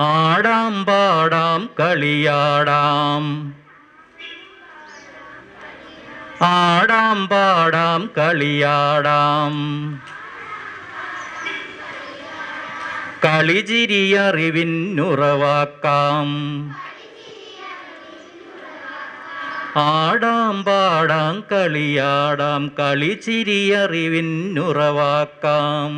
ആടാം പാടാം കളിയാടാം, ആടാം പാടാം കളിയാടാം. കളിചിരിയറിവിന്നുറവാക്കാം. ആടാം പാടാം കളിയാടാം, കളിചിരിയറിവിന്നുറവാക്കാം.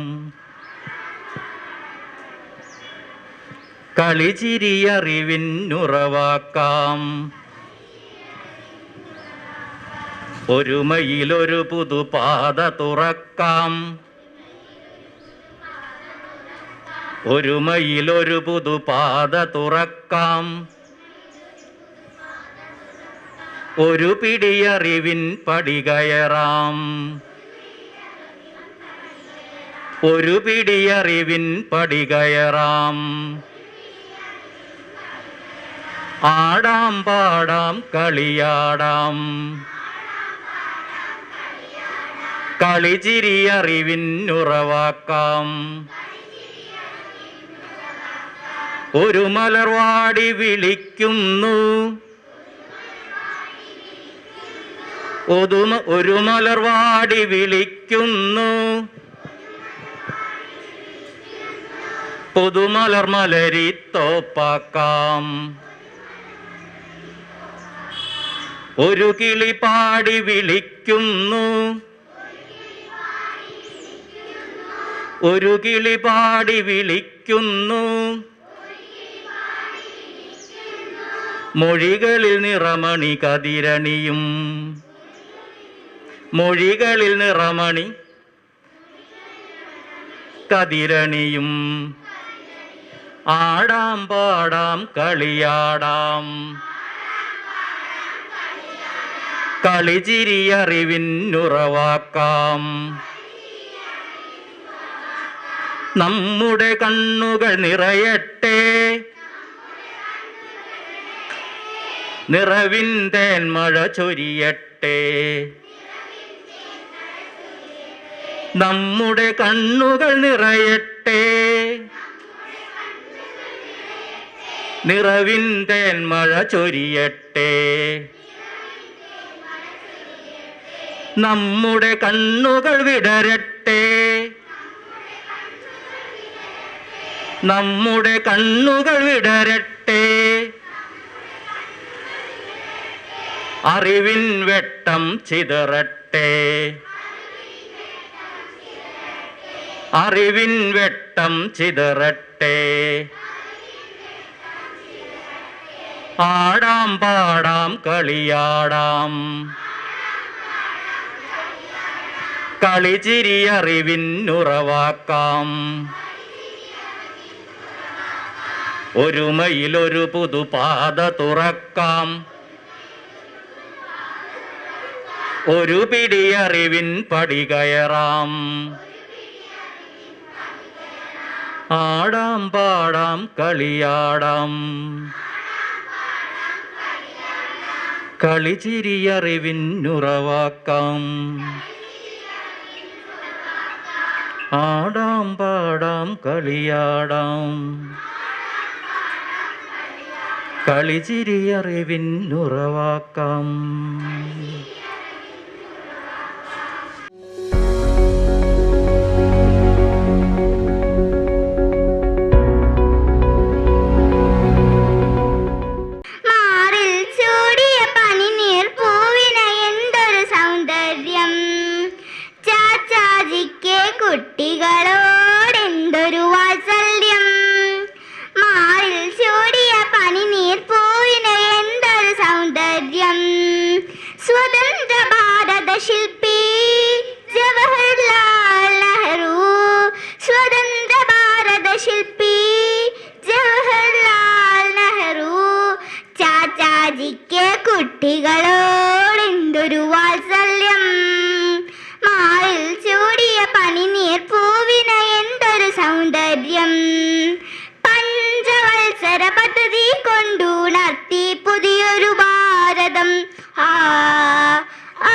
കളിചിരിയറിവിന്നുറവാക്കാം. ഒരുമയിലൊരു പുതുപാത തുറക്കാം. ഒരുമയിലൊരു പുതുപാത തുറക്കാം. ഒരു പിടിയറിവിൻ പടി കയറാം. ഒരു പിടിയറിവിൻ പടി കയറാം. ആടാം പാടാം കളിയാടാം, കളിചിരിയറിവിന്നുറവാക്കാം. ഒരു മലർവാടി വിളിക്കുന്നു, ഒരു മലർവാടി വിളിക്കുന്നു. പുതുമലർ മലരിത്തോപ്പാക്കാം. ഒരു കിളി പാടി വിളിക്കുന്നു, ഒരു കിളി പാടി വിളിക്കുന്നു. മൊഴികളിൽ നിറമണി കതിരണിയും, മൊഴികളിൽ നിറമണി കതിരണിയും. ആടാം പാടാം കളിയാടാം, കളിചിരിയറിവിന്നുറവാക്കാം. നമ്മുടെ കണ്ണുകൾ നിറയട്ടെ, നിറവിൻ തേന്മഴ ചൊരിയട്ടെ. നമ്മുടെ കണ്ണുകൾ നിറയട്ടെ, നിറവിൻ തേന്മഴ ചൊരിയട്ടെ. നമ്മുടെ കണ്ണുകൾ വിടരട്ടെ, നമ്മുടെ കണ്ണുകൾ വിടരട്ടെ. അറിവിൻ വെട്ടം ചിതറട്ടെ, അറിവിൻ വെട്ടം ചിതറട്ടെ. ആടാം പാടാം കളിയാടാം, കളിചിരിയറിവിന്നുറവാക്കാം. ഒരുമയിലൊരു പുതുപാത തുറക്കാം. ഒരു പിടിയറിവിൻ പടി കയറാം. ആടാം പാടാം കളിയാടാം, കളിചിരിയറിവിന്നുറവാക്കാം. ആടാം പാടാം കളിയാടാം, കളിചിരിയറിവിന്നുറവാക്കാം. കുട്ടികളോടെന്തൊരു വാത്സല്യം, മാറിൽ ചൂടിയ പനിനീർ പൂവിന് എന്തൊരു സൗന്ദര്യം. സ്വതന്ത്ര ഭാരത ശില്പി ജവഹർലാൽ നെഹ്റു, സ്വതന്ത്ര ഭാരത ശില്പി ജവഹർലാൽ നെഹ്റു. ചാച്ചാജിക്ക് കുട്ടികളോടെന്തൊരു വാത്സല്യം, മാറിൽ ചൂടിയ പനിനീർ പൂവിന് എന്തൊരു സൗന്ദര്യം. പഞ്ചവത്സര പദ്ധതി കൊണ്ടുണർത്തി പുതിയൊരു ഭാരതം. ആ ആ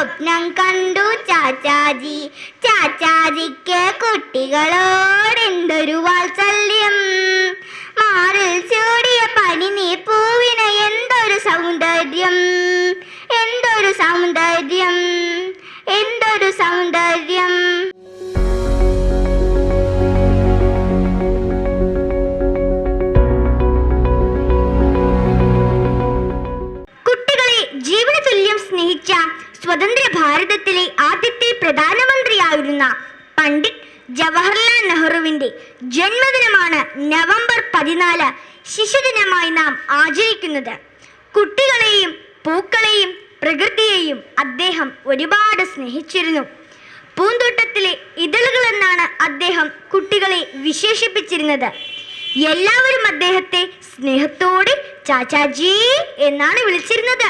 സ്വപ്നം കണ്ടു ചാച്ചാജി. ചാച്ചാജിക്ക് കുട്ടികളോടെന്തൊരു വാത്സല്യം. മാറിൽ ചൂടിയ പനിനീർ പൂവിന് എന്തൊരു സൗന്ദര്യം, എന്തൊരു സൗന്ദര്യം, എന്തൊരു സൗന്ദര്യം. കുട്ടികളെ ജീവനതുല്യം സ്നേഹിച്ച സ്വതന്ത്ര ഭാരതത്തിലെ ആദ്യത്തെ പ്രധാനമന്ത്രിയായിരുന്ന പണ്ഡിറ്റ് ജവഹർലാൽ നെഹ്റുവിന്റെ ജന്മദിനമാണ് നവംബർ 14 ശിശുദിനമായി നാം ആചരിക്കുന്നത്. കുട്ടികളെയും പൂക്കളെയും പ്രകൃതിയെയും അദ്ദേഹം ഒരുപാട് സ്നേഹിച്ചിരുന്നു. പൂന്തോട്ടത്തിലെ ഇതളുകൾ എന്നാണ് അദ്ദേഹം കുട്ടികളെ വിശേഷിപ്പിച്ചിരുന്നത്. എല്ലാവരും അദ്ദേഹത്തെ സ്നേഹത്തോടെ ചാച്ചാജി എന്നാണ് വിളിച്ചിരുന്നത്.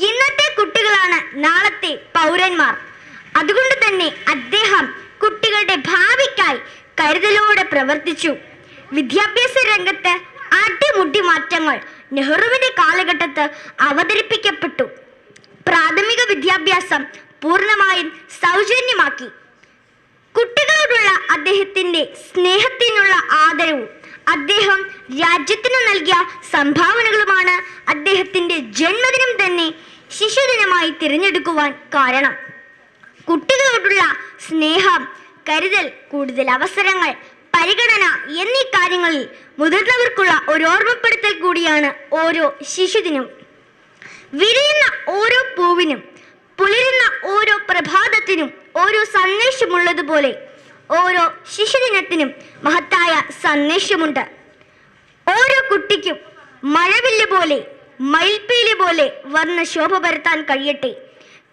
ഇന്നത്തെ കുട്ടികളാണ് നാളത്തെ പൗരന്മാർ. അതുകൊണ്ട് തന്നെ അദ്ദേഹം കുട്ടികളുടെ ഭാവിക്കായി കരുതലോടെ പ്രവർത്തിച്ചു. വിദ്യാഭ്യാസ രംഗത്ത് അടിമുടി മാറ്റങ്ങൾ നെഹ്റുവിന്റെ കാലഘട്ടത്ത് അവതരിപ്പിക്കപ്പെട്ടു. പ്രാഥമിക വിദ്യാഭ്യാസം പൂർണ്ണമായും സൗജന്യമാക്കി. കുട്ടികളോടുള്ള അദ്ദേഹത്തിന്റെ സ്നേഹത്തിനുള്ള ആദരവും അദ്ദേഹം രാജ്യത്തിന് നൽകിയ സംഭാവനകളുമാണ് അദ്ദേഹത്തിന്റെ ജന്മദിനം തന്നെ ശിശുദിനമായി തിരഞ്ഞെടുക്കുവാൻ കാരണം. കുട്ടികളോടുള്ള സ്നേഹം, കരുതൽ, കൂടുതൽ അവസരങ്ങൾ, പരിഗണന എന്നീ കാര്യങ്ങളിൽ മുതിർന്നവർക്കുള്ള ഒരു ഓർമ്മപ്പെടുത്തൽ കൂടിയാണ് ഓരോ ശിശുദിനവും. വിരിയുന്ന ഓരോ പൂവിനും പുലരുന്ന ഓരോ പ്രഭാതത്തിനും ഓരോ സന്ദേശമുള്ളതുപോലെ ഓരോ ശിശുദിനത്തിനും മഹത്തായ സന്ദേശമുണ്ട്. ഓരോ കുട്ടിക്കും മഴവില്ല് പോലെ, മയിൽപ്പീലി പോലെ വർണ്ണശോഭ പരത്താൻ കഴിയട്ടെ.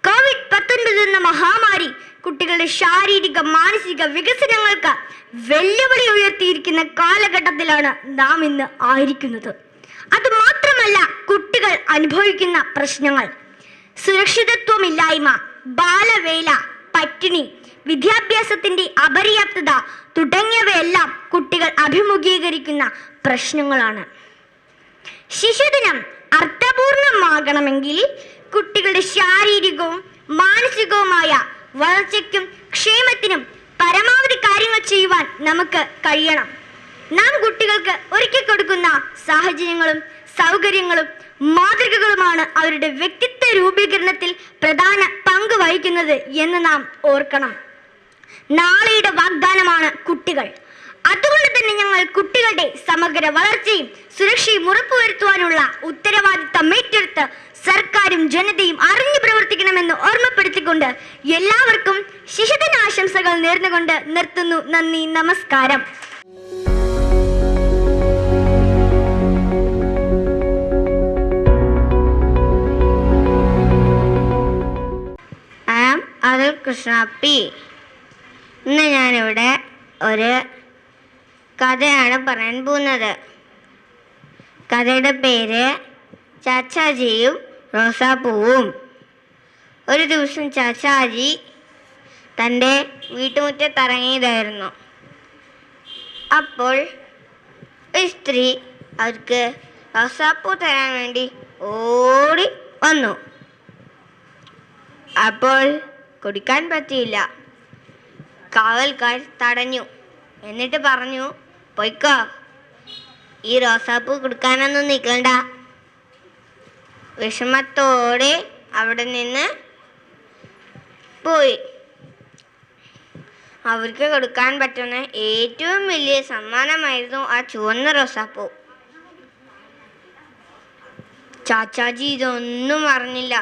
COVID-19 എന്ന മഹാമാരി കുട്ടികളുടെ ശാരീരിക മാനസിക വികസനങ്ങൾക്ക് വെല്ലുവിളി ഉയർത്തിയിരിക്കുന്ന കാലഘട്ടത്തിലാണ് നാം ഇന്ന് ആയിരിക്കുന്നത്. അതുമാത്രമല്ല, കുട്ടികൾ അനുഭവിക്കുന്ന പ്രശ്നങ്ങൾ, സുരക്ഷിതത്വമില്ലായ്മ, ബാലവേല, പട്ടിണി, വിദ്യാഭ്യാസത്തിന്റെ അപര്യാപ്തത തുടങ്ങിയവയെല്ലാം കുട്ടികൾ അഭിമുഖീകരിക്കുന്ന പ്രശ്നങ്ങളാണ്. ശിശുദിനം അർത്ഥപൂർണമാകണമെങ്കിൽ കുട്ടികളുടെ ശാരീരികവും മാനസികവുമായ വളർച്ചയ്ക്കും ക്ഷേമത്തിനും പരമാവധി കാര്യങ്ങൾ ചെയ്യുവാൻ നമുക്ക് കഴിയണം. നാം കുട്ടികൾക്ക് ഒരുക്കി കൊടുക്കുന്ന സാഹചര്യങ്ങളും സൗകര്യങ്ങളും മാതൃകകളുമാണ് അവരുടെ വ്യക്തിത്വ രൂപീകരണത്തിൽ പ്രധാന പങ്ക് വഹിക്കുന്നത് എന്ന് നാം ഓർക്കണം. നാളെയുടെ വാഗ്ദാനമാണ് കുട്ടികൾ. അതുകൊണ്ട് തന്നെ ഞങ്ങൾ കുട്ടികളുടെ സമഗ്ര വളർച്ചയും സുരക്ഷയും ഉറപ്പുവരുത്തുവാനുള്ള ഉത്തരവാദിത്തം ഏറ്റെടുത്ത് സർക്കാരും ജനതയും അറിഞ്ഞു പ്രവർത്തിക്കണമെന്ന് ഓർമ്മപ്പെടുത്തിക്കൊണ്ട് എല്ലാവർക്കും ശിശുദിനാശംസകൾ നേർന്നുകൊണ്ട് നിർത്തുന്നു. നന്ദി, നമസ്കാരം. അതിൽ കൃഷ്ണ പി. ഇന്ന് ഞാനിവിടെ ഒരു കഥയാണ് പറയാൻ പോകുന്നത്. കഥയുടെ പേര് ചാച്ചാജിയും റോസാപ്പൂവും. ഒരു ദിവസം ചാച്ചാജി തൻ്റെ വീട്ടുമുറ്റത്തിറങ്ങിയതായിരുന്നു. അപ്പോൾ ഒരു സ്ത്രീ അവർക്ക് റോസാപ്പൂ തരാൻ വേണ്ടി ഓടി വന്നു. അപ്പോൾ കൊടുക്കാൻ പറ്റിയില്ല. കാവൽക്കാർ തടഞ്ഞു. എന്നിട്ട് പറഞ്ഞു, പൊയ്ക്കോ, ഈ റോസാപ്പൂ കൊടുക്കാനൊന്നും നിൽക്കണ്ട. വിഷമത്തോടെ അവിടെ നിന്ന് പോയി. അവർക്ക് കൊടുക്കാൻ പറ്റുന്ന ഏറ്റവും വലിയ സമ്മാനമായിരുന്നു ആ ചുവന്ന റോസാപ്പൂ. ചാച്ചാജി ഇതൊന്നും അറിഞ്ഞില്ല.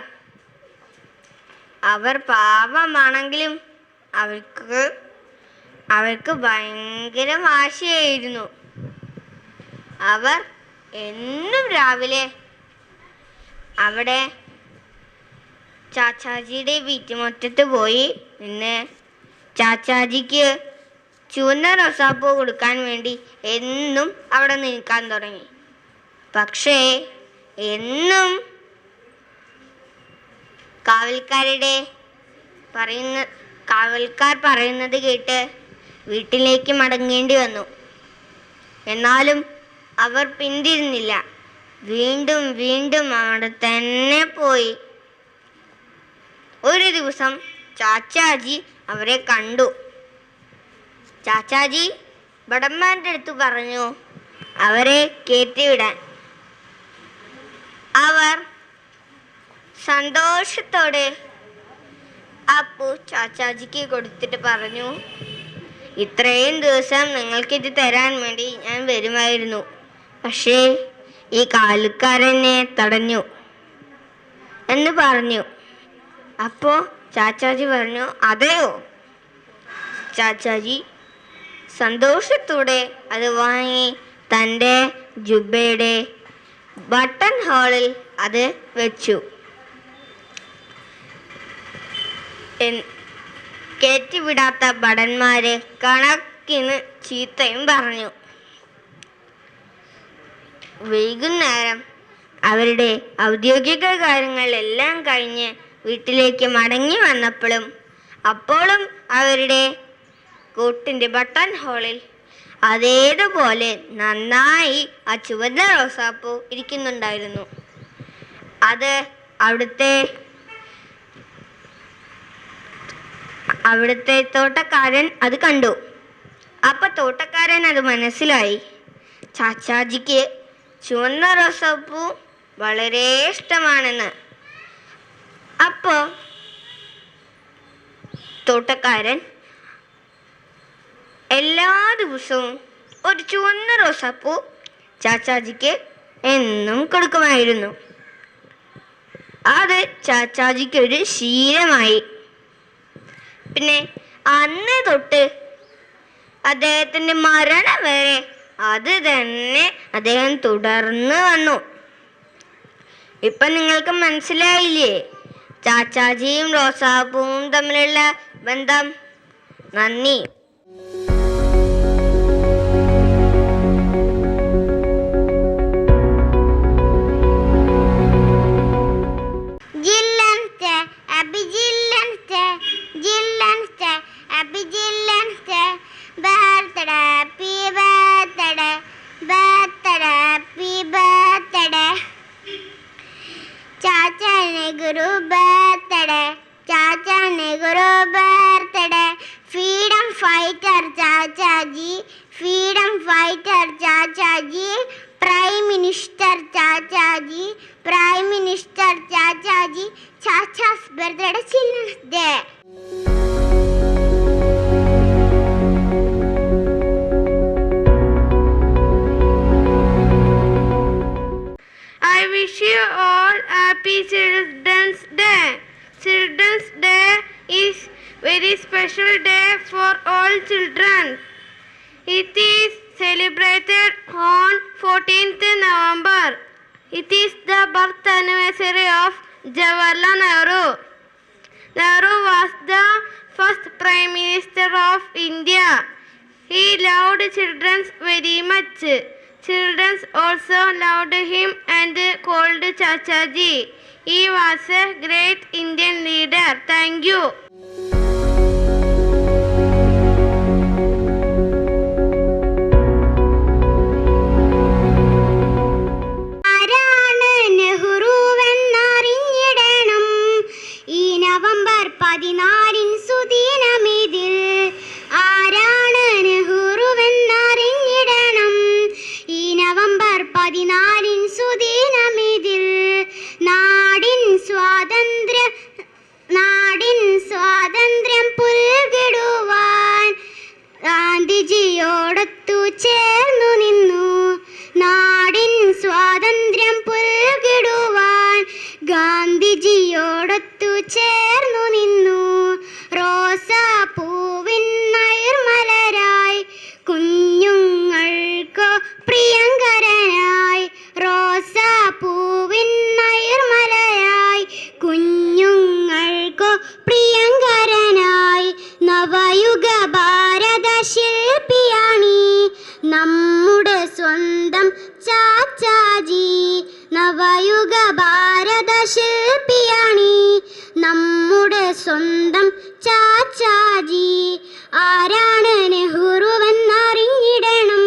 അവർ പാവമാണെങ്കിലും അവർക്ക് ഭയങ്കര വാശിയായിരുന്നു. അവർ എന്നും രാവിലെ അവിടെ ചാച്ചാജിയുടെ വീട്ടുമുറ്റത്ത് പോയി നിന്ന് ചാച്ചാജിക്ക് ചുവന്ന റോസാപ്പൂ കൊടുക്കാൻ വേണ്ടി എന്നും അവിടെ നിൽക്കാൻ തുടങ്ങി. പക്ഷേ എന്നും കാവൽക്കാർ പറയുന്നത് കേട്ട് വീട്ടിലേക്ക് മടങ്ങേണ്ടി വന്നു. എന്നാലും അവർ പിന്തിരിഞ്ഞില്ല. വീണ്ടും വീണ്ടും അവിടെ തന്നെ പോയി. ഒരു ദിവസം ചാച്ചാജി അവരെ കണ്ടു. ചാച്ചാജി ഭടന്മാരുടെ അടുത്ത് പറഞ്ഞു അവരെ കയറ്റിവിടാൻ. അവർ സന്തോഷത്തോടെ അപ്പു ചാച്ചാജിക്ക് കൊടുത്തിട്ട് പറഞ്ഞു, ഇത്രയും ദിവസം നിങ്ങൾക്കിത് തരാൻ വേണ്ടി ഞാൻ വരുമായിരുന്നു, പക്ഷേ ഈ കാലുക്കാരനെ തടഞ്ഞു എന്ന് പറഞ്ഞു. അപ്പോൾ ചാച്ചാജി പറഞ്ഞു, അതെയോ? ചാച്ചാജി സന്തോഷത്തോടെ അത് വാങ്ങി തൻ്റെ ജുബയുടെ ബട്ടൺ ഹോളിൽ അത് വെച്ചു. കയറ്റിവിടാത്ത ഭടന്മാര് കണക്കിന് ചീത്തയും പറഞ്ഞു. വൈകുന്നേരം അവരുടെ ഔദ്യോഗിക കാര്യങ്ങളെല്ലാം കഴിഞ്ഞ് വീട്ടിലേക്ക് മടങ്ങി വന്നപ്പോഴും അവരുടെ കൂട്ടിൻ്റെ ബട്ടൺ ഹോളിൽ അതേതുപോലെ നന്നായി ആ ചുവന്ന റോസാപ്പൂ ഇരിക്കുന്നുണ്ടായിരുന്നു. അത് അവിടുത്തെ തോട്ടക്കാരൻ അത് കണ്ടു. അപ്പം തോട്ടക്കാരൻ അത് മനസ്സിലായി. ചാച്ചാജിക്ക് ചുവന്ന റോസാപ്പൂ വളരെ ഇഷ്ടമാണെന്ന്. അപ്പോൾ തോട്ടക്കാരൻ എല്ലാ ദിവസവും ഒരു ചുവന്ന റോസാപ്പൂ ചാച്ചാജിക്ക് എന്നും കൊടുക്കുമായിരുന്നു. അത് ചാച്ചാജിക്കൊരു ശീലമായി. പിന്നെ അന്ന് തൊട്ട് അദ്ദേഹത്തിൻ്റെ മരണം വരെ അത് തന്നെ അദ്ദേഹം തുടർന്ന് വന്നു. ഇപ്പം നിങ്ങൾക്ക് മനസ്സിലായില്ലേ ചാച്ചാജിയും റോസാപ്പൂവും തമ്മിലുള്ള ബന്ധം? നന്ദി. Prime Minister Chachaji, Chacha's birthday Children's Day. I wish you all happy Children's Day. Children's Day is very special day for all children. It is celebrated on 14th November. It is the birth anniversary of Jawaharlal Nehru. Nehru was the first Prime Minister of India. He loved children very much. Children also loved him and called Chachaji. He was a great Indian leader. Thank you. സ്വാതന്ത്ര്യം പുൽകിടുവാൻ ഗാന്ധിജിയോടൊത്തു ചേർന്നു നിന്നു. നാടിൻ സ്വാതന്ത്ര്യം പുൽകിടുവാൻ ഗാന്ധിജിയോടൊത്തു ചേർന്നു നിന്നു. റോസാപ്പൂവിൻ നൈർമലരായി കുഞ്ഞുങ്ങൾക്കു പ്രിയങ്കരനായി. റോസാപ്പൂവിൻ നൈർമലരായി കുഞ്ഞുങ്ങൾക്കു പ്രിയങ്കരനായി. നവയുഗ ഭാരത ശില്പിയാണി നമ്മുടെ സ്വന്തം ചാച്ചാജി. നവയുഗ ഭാരത ശില്പിയാണി നമ്മുടെ സ്വന്തം ചാച്ചാജി. ആരാണ് നെഹ്റുവെന്നറിഞ്ഞിടണം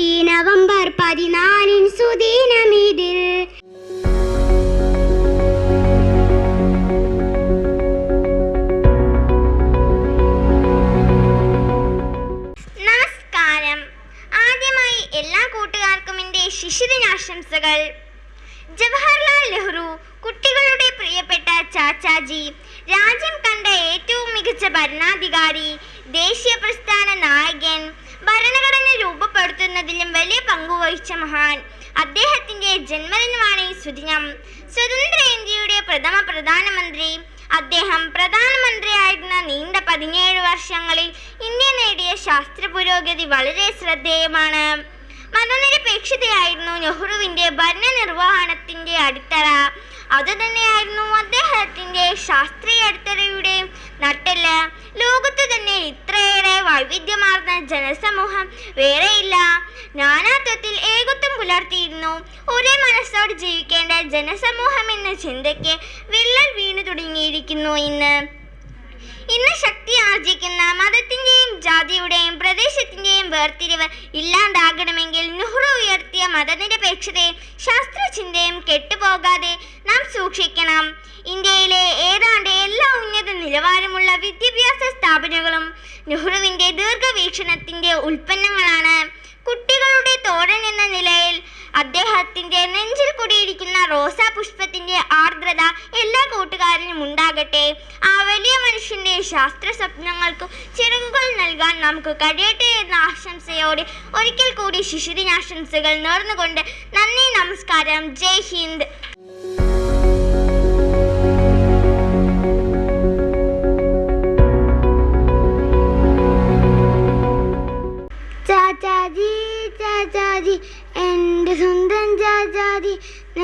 ഈ നവംബർ 14 സുദിനമിതിൽ. എല്ലാ കൂട്ടുകാർക്കും എൻ്റെ ശിശുദിനാശംസകൾ. ജവഹർലാൽ നെഹ്റു, കുട്ടികളുടെ പ്രിയപ്പെട്ട ചാച്ചാജി, രാജ്യം കണ്ട ഏറ്റവും മികച്ച ഭരണാധികാരി, ദേശീയ പ്രസ്ഥാന നായകൻ, ഭരണഘടന രൂപപ്പെടുത്തുന്നതിലും വലിയ പങ്കുവഹിച്ച മഹാൻ. അദ്ദേഹത്തിൻ്റെ ജന്മദിനമാണ് ഈ സുദിനം. സ്വതന്ത്ര ഇന്ത്യയുടെ പ്രഥമ പ്രധാനമന്ത്രി. അദ്ദേഹം പ്രധാനമന്ത്രിയായിരുന്ന നീണ്ട 17 വർഷങ്ങളിൽ ഇന്ത്യ നേടിയ ശാസ്ത്ര പുരോഗതി വളരെ ശ്രദ്ധേയമാണ്. മതനിരപേക്ഷതയായിരുന്നു നെഹ്റുവിൻ്റെ ഭരണനിർവഹണത്തിൻ്റെ അടിത്തറ. അതുതന്നെയായിരുന്നു അദ്ദേഹത്തിൻ്റെ ശാസ്ത്രീയ അടിത്തറയുടെ നട്ടെല്ല്. ലോകത്തു തന്നെ ഇത്രയേറെ വൈവിധ്യമാർന്ന ജനസമൂഹം വേറെയില്ല. നാനാത്വത്തിൽ ഏകത്വം പുലർത്തിയിരുന്നു. ഒരേ മനസ്സോട് ജീവിക്കേണ്ട ജനസമൂഹം എന്ന ചിന്തയ്ക്ക് വിള്ളൽ വീണു തുടങ്ങിയിരിക്കുന്നു. ഇന്ന് ശക്തി ആർജിക്കുന്ന മതത്തിൻ്റെയും ജാതിയുടെയും പ്രദേശത്തിൻ്റെയും വേർതിരിവ് ഇല്ലാണ്ടാകണമെങ്കിൽ നെഹ്റു ഉയർത്തിയ മതനിരപേക്ഷതയും ശാസ്ത്രചിന്തയും കെട്ടുപോകാതെ നാം സൂക്ഷിക്കണം. ഇന്ത്യയിലെ ഏതാണ്ട് എല്ലാ ഉന്നത നിലവാരമുള്ള വിദ്യാഭ്യാസ സ്ഥാപനങ്ങളും നെഹ്റുവിൻ്റെ ദീർഘവീക്ഷണത്തിൻ്റെ ഉൽപ്പന്നങ്ങളാണ്. കുട്ടികളുടെ തോഴൻ എന്ന നിലയിൽ അദ്ദേഹത്തിൻ്റെ നെഞ്ചിൽ കുടിയിരിക്കുന്ന റോസാ പുഷ്പത്തിൻ്റെ ആർദ്രത എല്ലാ കൂട്ടുകാരനും ഉണ്ടാകട്ടെ. ആ വലിയ മനുഷ്യൻ്റെ ശാസ്ത്ര സ്വപ്നങ്ങൾക്കും ചിറകുകൾ നൽകാൻ നമുക്ക് കഴിയട്ടെ എന്ന ആശംസയോടെ ഒരിക്കൽ കൂടി ശിശുദിനാശംസകൾ നേർന്നുകൊണ്ട് നന്ദി, നമസ്കാരം, ജയ് ഹിന്ദ്. ചാച്ചാജി, ചാച്ചാജി, എൻ്റെ സ്വന്തം ചാച്ചാജി,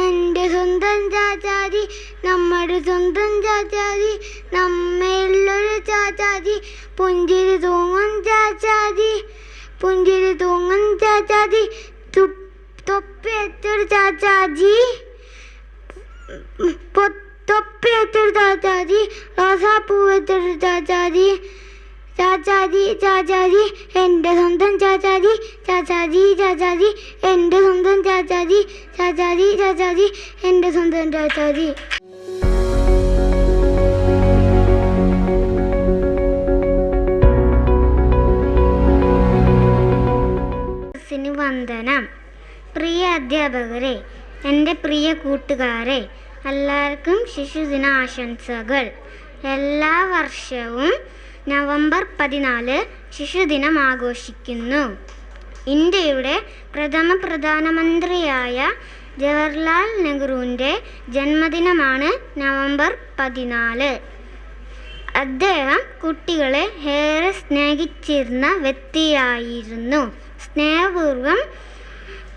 എൻ്റെ സ്വന്തം ചാച്ചാജി, നമ്മുടെ സ്വന്തം ചാച്ചാജി, നമ്മളുള്ളൊരു ചാച്ചാജി, പുഞ്ചിരി തൂങ്ങും ചാച്ചാജി, പുഞ്ചിരി തൂങ്ങും ചാച്ചാജി, തൊപ്പി വെച്ചൊരു ചാച്ചാജി, തൊപ്പി വെച്ചൊരു ചാച്ചാജി, റോസാപ്പൂ വെച്ചൊരു ചാച്ചാജി, ചാച്ചാജി, ചാച്ചാജി, എൻ്റെ സ്വന്തം ചാച്ചാജി, ചാച്ചാജി, ചാച്ചാജി, എൻ്റെ സ്വന്തം ചാച്ചാജി, ചാച്ചാജി, ചാച്ചാജി, എൻ്റെ സ്വന്തം ചാച്ചാജി. വന്ദനം. പ്രിയ അധ്യാപകരെ, എൻ്റെ പ്രിയ കൂട്ടുകാരെ, എല്ലാവർക്കും ശിശുദിന ആശംസകൾ. എല്ലാ വർഷവും നവംബർ 14 ശിശുദിനം ആഘോഷിക്കുന്നു. ഇന്ത്യയുടെ പ്രഥമ പ്രധാനമന്ത്രിയായ ജവഹർലാൽ നെഹ്റുവിൻ്റെ ജന്മദിനമാണ് നവംബർ 14. അദ്ദേഹം കുട്ടികളെ ഏറെ സ്നേഹിച്ചിരുന്ന വ്യക്തിയായിരുന്നു. സ്നേഹപൂർവ്വം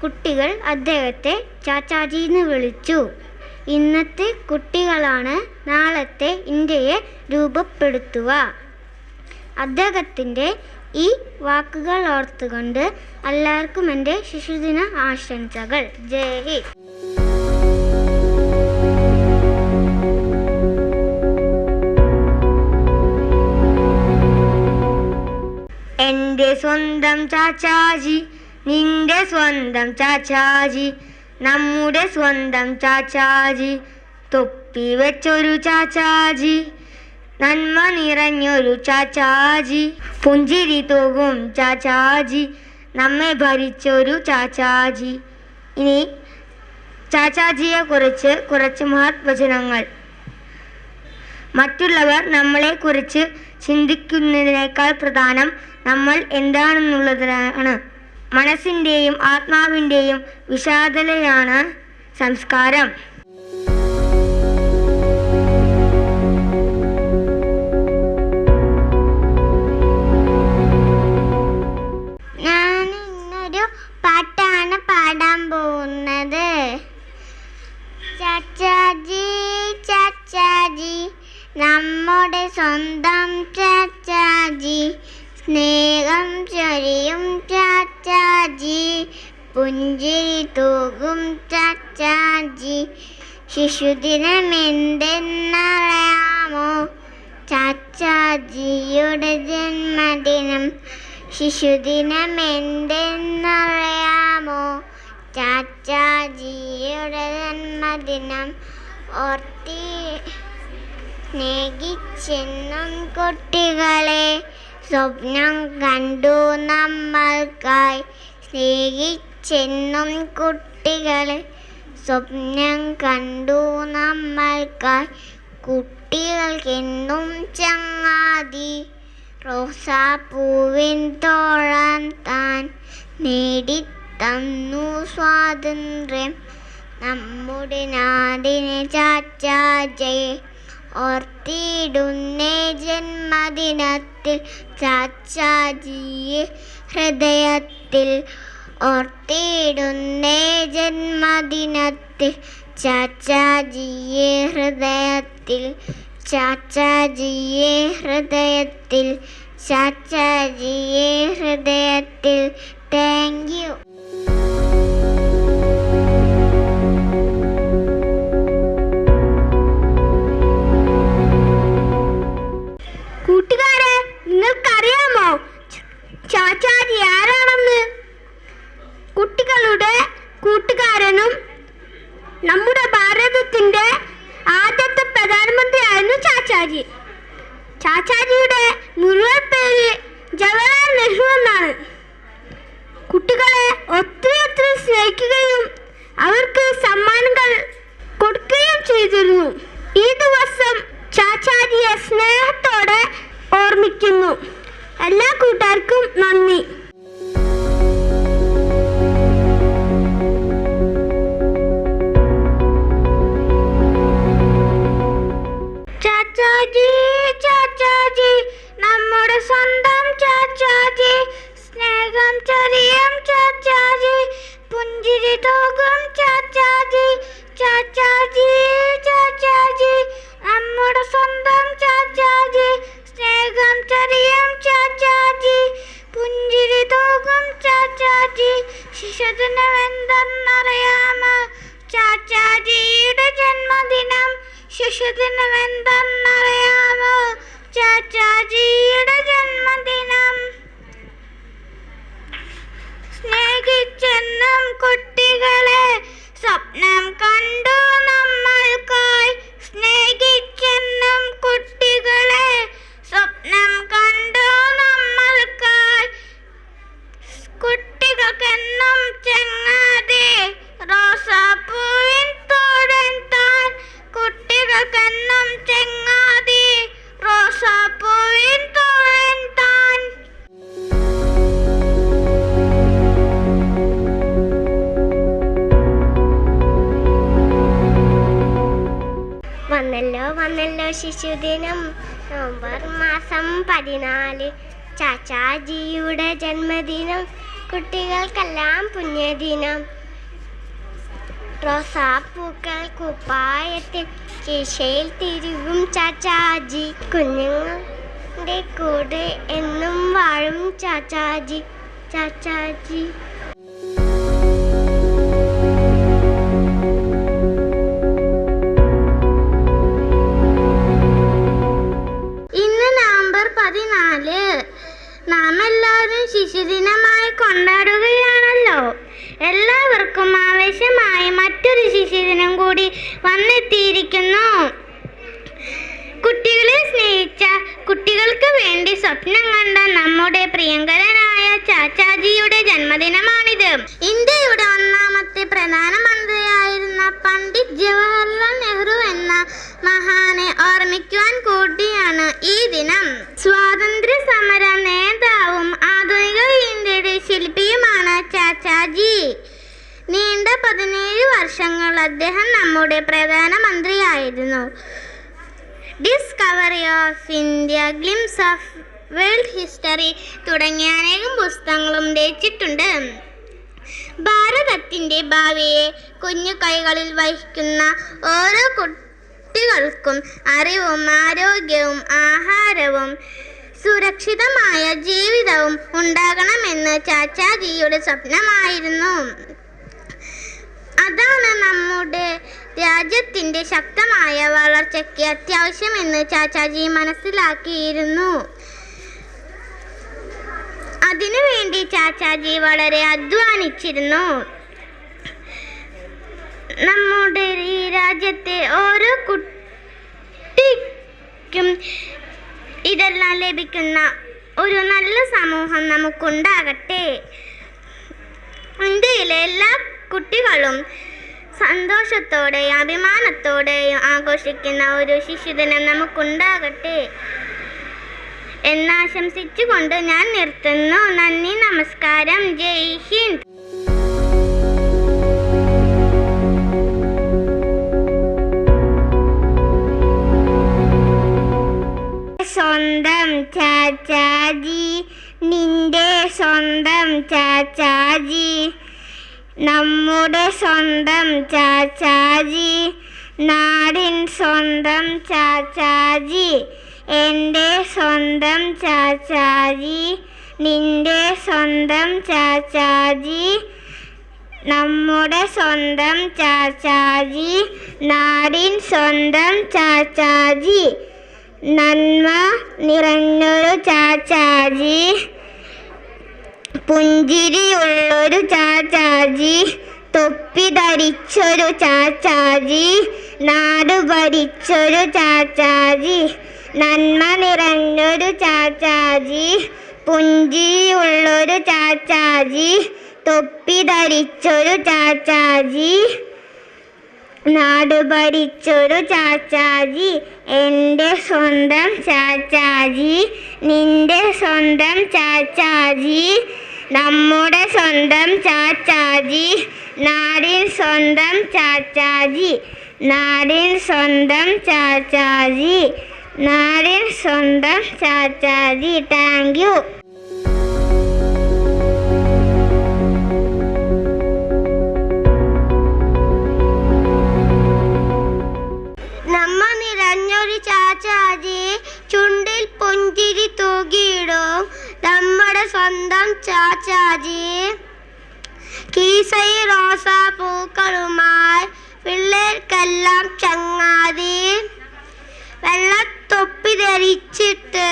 കുട്ടികൾ അദ്ദേഹത്തെ ചാച്ചാജി എന്ന് വിളിച്ചു. ഇന്നത്തെ കുട്ടികളാണ് നാളത്തെ ഇന്ത്യയെ രൂപപ്പെടുത്തുക. അദ്ദേഹത്തിൻ്റെ ഈ വാക്കുകൾ ഓർത്തുകൊണ്ട് എല്ലാവർക്കും എൻ്റെ ശിശുദിന ആശംസകൾ. ജയ് ഹിന്ദ്. എൻ്റെ സ്വന്തം ചാച്ചാജി, നിന്റെ സ്വന്തം ചാച്ചാജി, നമ്മുടെ സ്വന്തം ചാച്ചാജി, തൊപ്പി വെച്ചൊരു ചാച്ചാജി, നന്മ നിറഞ്ഞൊരു ചാച്ചാജി, പുഞ്ചിരി തൂകും ചാച്ചാജി, നമ്മെ ഭരിച്ചൊരു ചാച്ചാജി. ഇനി ചാച്ചാജിയെ കുറിച്ച് കുറച്ച് മഹത്വചനങ്ങൾ. മറ്റുള്ളവർ നമ്മളെക്കുറിച്ച് ചിന്തിക്കുന്നതിനേക്കാൾ പ്രധാനം നമ്മൾ എന്താണെന്നുള്ളതാണ്. മനസ്സിൻ്റെയും ആത്മാവിൻ്റെയും വിശാലതയാണ് സംസ്കാരം. ഞാൻ ഇന്നൊരു പാട്ടാണ് പാടാൻ പോകുന്നത്. ചാച്ചാജി, ചാച്ചാജി, നമ്മുടെ സ്വന്തം ചാച്ചാജി, സ്നേഹം ചൊരിയും ചാച്ചാജി, പുഞ്ചിരി തൂകും ചാച്ചാജി. ശിശുദിനം എന്തെന്നറിയാമോ? ചാച്ചാജിയുടെ ജന്മദിനം. ശിശുദിനം എന്തെന്നറിയാമോ? ചാച്ചാജിയുടെ ജന്മദിനം. ഓർത്തി സ്നേഹിച്ചെന്നും കുട്ടികളെ, സ്വപ്നം കണ്ടു നമ്മൾക്കായി. സ്നേഹിച്ചെന്നും കുട്ടികളെ സ്വപ്നം കണ്ടു നമ്മൾക്കായി കുട്ടികൾക്കെന്നും ചങ്ങാതി റോസാപ്പൂവിൻ തോഴാൻ താൻ നേടിത്തന്നു സ്വാതന്ത്ര്യം നമ്മുടെ നാടിനെ ചാച്ചാജയെ ഓർത്തിടുന്നേ ജന്മദിനത്തിൽ ചാച്ചാജിയെ ഹൃദയത്തിൽ ഓർത്തിടുന്നേ ജന്മദിനത്തിൽ ചാച്ചാജിയെ ഹൃദയത്തിൽ ചാച്ചാജിയെ ഹൃദയത്തിൽ ചാച്ചാജിയെ ഹൃദയത്തിൽ. Thank you. കൂട്ടുകാരെ, നിങ്ങൾക്കറിയാമോ ചാച്ചാജി ആരാണെന്ന്? കുട്ടികളുടെ കൂട്ടുകാരനും നമ്മുടെ ഭാരതത്തിന്റെ ആദ്യത്തെ പ്രധാനമന്ത്രിയായിരുന്നു ചാച്ചാജി. ചാച്ചാജിയുടെ മുഴുവൻ പേര് ജവഹർലാൽ നെഹ്റു എന്നാണ്. കുട്ടികളെ ഒത്തിരി സ്നേഹിക്കുകയും അവർക്ക് സമ്മാനങ്ങൾ കൊടുക്കുകയും ചെയ്തിരുന്നു. ഈ ദിവസം ചാച്ചാജിയെ സ്നേഹത്തോടെ ഓർമ്മിക്കുന്നു. എല്ലാ കൂട്ടുകാർക്കും നന്ദി. ചാച്ചാജി ചാച്ചാജി നമ്മുടെ സ്വന്തം ചാച്ചാജി, സ്നേഹം ചൊരിയും ചാച്ചാജി, പുഞ്ചിരി തൂകും ചാച്ചാജി. ചാച്ചാജി ചാച്ചാജി നമ്മുടെ സ്വന്തം ചാച്ചാജി, സ്നേഹം ചൊരിയും ചാച്ചാജി, പുഞ്ചിരി തൂകും ചാച്ചാജി. ശിശുദിനം എന്തെന്നറിയാമോ? ചാച്ചാജിയുടെ ജന്മദിനം. ശിശുദിനം എന്തെന്നറിയാമോ? ചാച്ചാജിയുടെ ജന്മദിനം. സ്നേഹിച്ചെന്നും കുട്ടികളെ സ്വപ്നം കണ്ടു നമ്മൾക്കായി. സ്നേഹിച്ചെന്നും കുട്ടികളെ സ്വപ്നം കണ്ടു നമ്മൾക്കായി. കുട്ടികൾക്കെന്നും ചങ്ങാതി റോസാപ്പൂവിൻ തോഴൻ താൻ. കുട്ടികൾക്കെന്നും ചങ്ങാതി റോസാപ്പൂവിൻ തോഴൻ താൻ. വന്നല്ലോ ശിശുദിനം, നവംബർ മാസം 14. ചാച്ചാജിയുടെ ജന്മദിനം, കുട്ടികൾക്കെല്ലാം പുണ്യദിനം. റോസാപ്പൂക്കൾ കുപ്പായത്തിൽ കീശയിൽ തിരികും ചാച്ചാജി, കുഞ്ഞുങ്ങളുടെ കൂടെ എന്നും വാഴും ചാച്ചാജി. ചാച്ചാജി. ഇന്ന് നവംബർ 14. നാം എല്ലാവരും ശിശുദിനമായി കൊണ്ടാടുകയാണല്ലോ. എല്ലാവർക്കും ആവശ്യമായി മറ്റൊരു ശിശുദിനം കൂടി വന്നെത്തിയിരിക്കുന്നു. കുട്ടികളെ സ്നേഹിച്ച, കുട്ടികൾക്ക് വേണ്ടി സ്വപ്നം കണ്ട നമ്മുടെ പ്രിയങ്കരനായ ചാച്ചാജിയുടെ ജന്മദിനമാണിത്. ഇന്ത്യയുടെ ഒന്നാമത്തെ പ്രധാനമന്ത്രിയായിരുന്ന പണ്ഡിറ്റ് ജവഹർലാൽ നെഹ്റു എന്ന മഹാനെ ഓർമ്മിക്കുവാൻ കൂടിയാണ് ഈ ദിനം. സ്വാതന്ത്ര്യ സമര നേതാവും ആധുനിക ഇന്ത്യയുടെ ശില്പിയുമാണ് ചാച്ചാജി. നീണ്ട 17 വർഷങ്ങൾ അദ്ദേഹം നമ്മുടെ പ്രധാനമന്ത്രിയായിരുന്നു. Discovery of India, Glimpses of World History തുടങ്ങിയ അനേകം പുസ്തകങ്ങളും രചിച്ചിട്ടുണ്ട്. ഭാരതത്തിൻ്റെ ഭാവിയെ കുഞ്ഞു കൈകളിൽ വഹിക്കുന്ന ഓരോ കുട്ടികൾക്കും അറിവും ആരോഗ്യവും ആഹാരവും സുരക്ഷിതമായ ജീവിതവും ഉണ്ടാകണമെന്ന് ചാച്ചാജിയുടെ സ്വപ്നമായിരുന്നു. അതാണ് നമ്മുടെ രാജ്യത്തിൻ്റെ ശക്തമായ വളർച്ചയ്ക്ക് അത്യാവശ്യമെന്ന് ചാച്ചാജി മനസ്സിലാക്കിയിരുന്നു. അതിനുവേണ്ടി ചാച്ചാജി വളരെ അധ്വാനിച്ചിരുന്നു. നമ്മുടെ ഈ രാജ്യത്തെ ഓരോ കുട്ടിക്കും ഇതെല്ലാം ലഭിക്കുന്ന ഒരു നല്ല സമൂഹം നമുക്കുണ്ടാകട്ടെ. ഇന്ത്യയിലെ എല്ലാ കുട്ടികളും സന്തോഷത്തോടെയും അഭിമാനത്തോടെയും ആഘോഷിക്കുന്ന ഒരു ശിശുദിനം നമുക്കുണ്ടാകട്ടെ എന്നാശംസിച്ചുകൊണ്ട് ഞാൻ നിർത്തുന്നു. നന്ദി, നമസ്കാരം, ജയ് ഹിന്ദ്. സ്വന്തം ചാച്ചാജി, നിന്റെ സ്വന്തം ചാച്ചാജി, നമ്മുടെ സ്വന്തം ചാച്ചാജി, നാടിൻ സ്വന്തം ചാച്ചാജി, എൻ്റെ സ്വന്തം ചാച്ചാജി, നിന്റെ സ്വന്തം ചാച്ചാജി, നമ്മുടെ സ്വന്തം ചാച്ചാജി, നാടിൻ സ്വന്തം ചാച്ചാജി, നന്മ നിറഞ്ഞൊരു ചാച്ചാജി, പുഞ്ചിരിയുള്ളൊരു ചാച്ചാജി, തൊപ്പി ധരിച്ചൊരു ചാച്ചാജി, നാട് ഭരിച്ചൊരു ചാച്ചാജി, നന്മ നിറഞ്ഞൊരു ചാച്ചാജി, പുഞ്ചിരിയുള്ളൊരു ചാച്ചാജി, തൊപ്പി ധരിച്ചൊരു ചാച്ചാജി, നാട് ഭരിച്ചൊരു ചാച്ചാജി, എൻ്റെ സ്വന്തം ചാച്ചാജി, നിന്റെ സ്വന്തം ചാച്ചാജി, നമ്മുടെ സ്വന്തം ചാച്ചാജി, നാടിൻ സ്വന്തം ചാച്ചാജി, നാടിൻ സ്വന്തം ചാച്ചാജി, നാടിൻ സ്വന്തം ചാച്ചാജി. Thank you. നമ്മ നിറഞ്ഞൊരു ചാച്ചാജി, ചുണ്ടിൽ പുഞ്ചിരി തൂകിയിടും നമ്മുടെ സ്വന്തം ചാച്ചാജി, കീസയിൽ റോസാ പൂക്കളുമായി പിള്ളേർക്കെല്ലാം ചങ്ങാതി, വെള്ളത്തൊപ്പി ധരിച്ചിട്ട്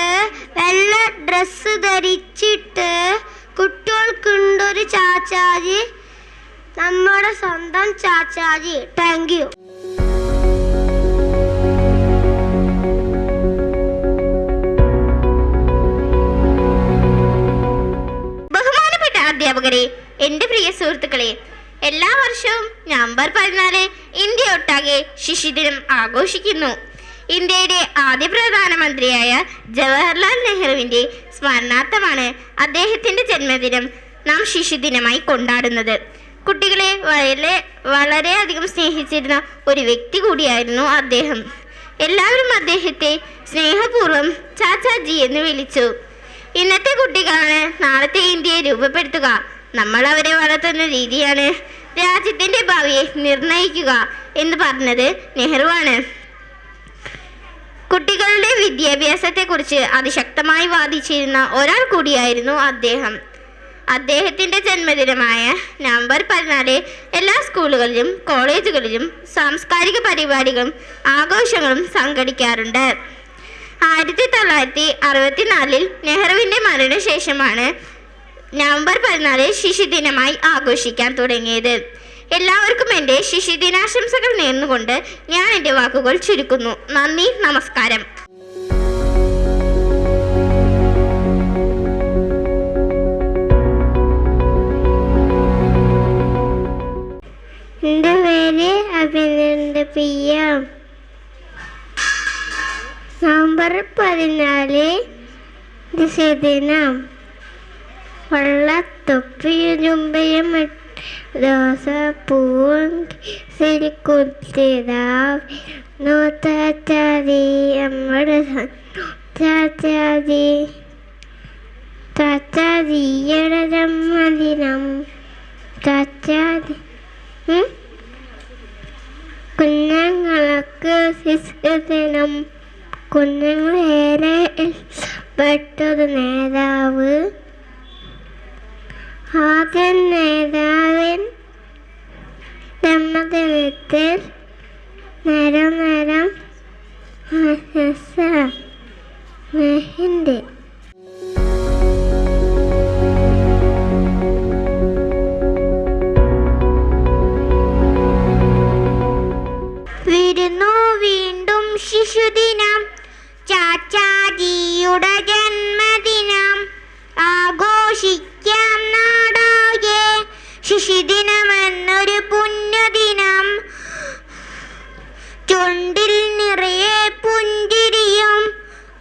വെള്ള ഡ്രസ്സ് ധരിച്ചിട്ട് കുട്ടികൾക്കുണ്ടൊരു ചാച്ചാജി, നമ്മുടെ സ്വന്തം ചാച്ചാജി. Thank you. ബഹുമാനപ്പെട്ട അധ്യാപകരെ, എൻ്റെ പ്രിയ സുഹൃത്തുക്കളെ, എല്ലാ വർഷവും നവംബർ 14 ഇന്ത്യ ഒട്ടാകെ ശിശുദിനം ആഘോഷിക്കുന്നു. ഇന്ത്യയുടെ ആദ്യ പ്രധാനമന്ത്രിയായ ജവഹർലാൽ നെഹ്റുവിൻ്റെ സ്മരണാർത്ഥമാണ് അദ്ദേഹത്തിൻ്റെ ജന്മദിനം നാം ശിശുദിനമായി കൊണ്ടാടുന്നത്. കുട്ടികളെ വളരെയധികം സ്നേഹിച്ചിരുന്ന ഒരു വ്യക്തി കൂടിയായിരുന്നു അദ്ദേഹം. എല്ലാവരും അദ്ദേഹത്തെ സ്നേഹപൂർവ്വം ചാച്ചാജി എന്ന് വിളിച്ചു. ഇന്നത്തെ കുട്ടികളാണ് നാളത്തെ ഇന്ത്യയെ രൂപപ്പെടുത്തുക. നമ്മൾ അവരെ വളർത്തുന്ന രീതിയാണ് രാജ്യത്തിൻ്റെ ഭാവിയെ നിർണയിക്കുക എന്ന് പറഞ്ഞത് നെഹ്റുവാണ്. കുട്ടികളുടെ വിദ്യാഭ്യാസത്തെക്കുറിച്ച് അതിശക്തമായി വാദിച്ചിരുന്ന ഒരാൾ കൂടിയായിരുന്നു അദ്ദേഹം. അദ്ദേഹത്തിൻ്റെ ജന്മദിനമായ നവംബർ 14 എല്ലാ സ്കൂളുകളിലും കോളേജുകളിലും സാംസ്കാരിക പരിപാടികളും ആഘോഷങ്ങളും സംഘടിക്കാറുണ്ട്. 1964 നെഹ്റുവിൻ്റെ മരണശേഷമാണ് നവംബർ 14 ശിശുദിനമായി ആഘോഷിക്കാൻ തുടങ്ങിയത്. എല്ലാവർക്കും എൻ്റെ ശിശുദിനാശംസകൾ നേർന്നുകൊണ്ട് ഞാൻ എൻ്റെ വാക്കുകൾ ചുരുക്കുന്നു. നന്ദി, നമസ്കാരം. എൻ്റെ പേര് അഭിനന്ദ PM. നവംബർ 14 ശിശുദിനം. വെള്ളത്തൊപ്പിയും റോസാപ്പൂവും സിരിക്കുത്തിരാവ് ചാച്ചാജി, നമ്മുടെ ചാച്ചാജി, ചാച്ചാജിയുടെ ജന്മദിനം. ചാച്ചാജി കുഞ്ഞുങ്ങൾക്ക് ശിശുദിനം. കുഞ്ഞുങ്ങളേറെ ഇഷ്ടപ്പെട്ടൊരു നേതാവ്. ആദ്യ നേതാവിൻ ജന്മദിനത്തിൽ നേരം ആശംസ ഹിന്ദി. വരുന്നു വീണ്ടും ശിശുദിനം, ചാച്ചാജിയുടെ ജന്മദിനം. ആഘോഷിക്കാം നാടാകെ ദിനമെന്നൊരു പുണ്യദിനം, ചുണ്ടിൽ നിറയെ പുഞ്ചിരിയും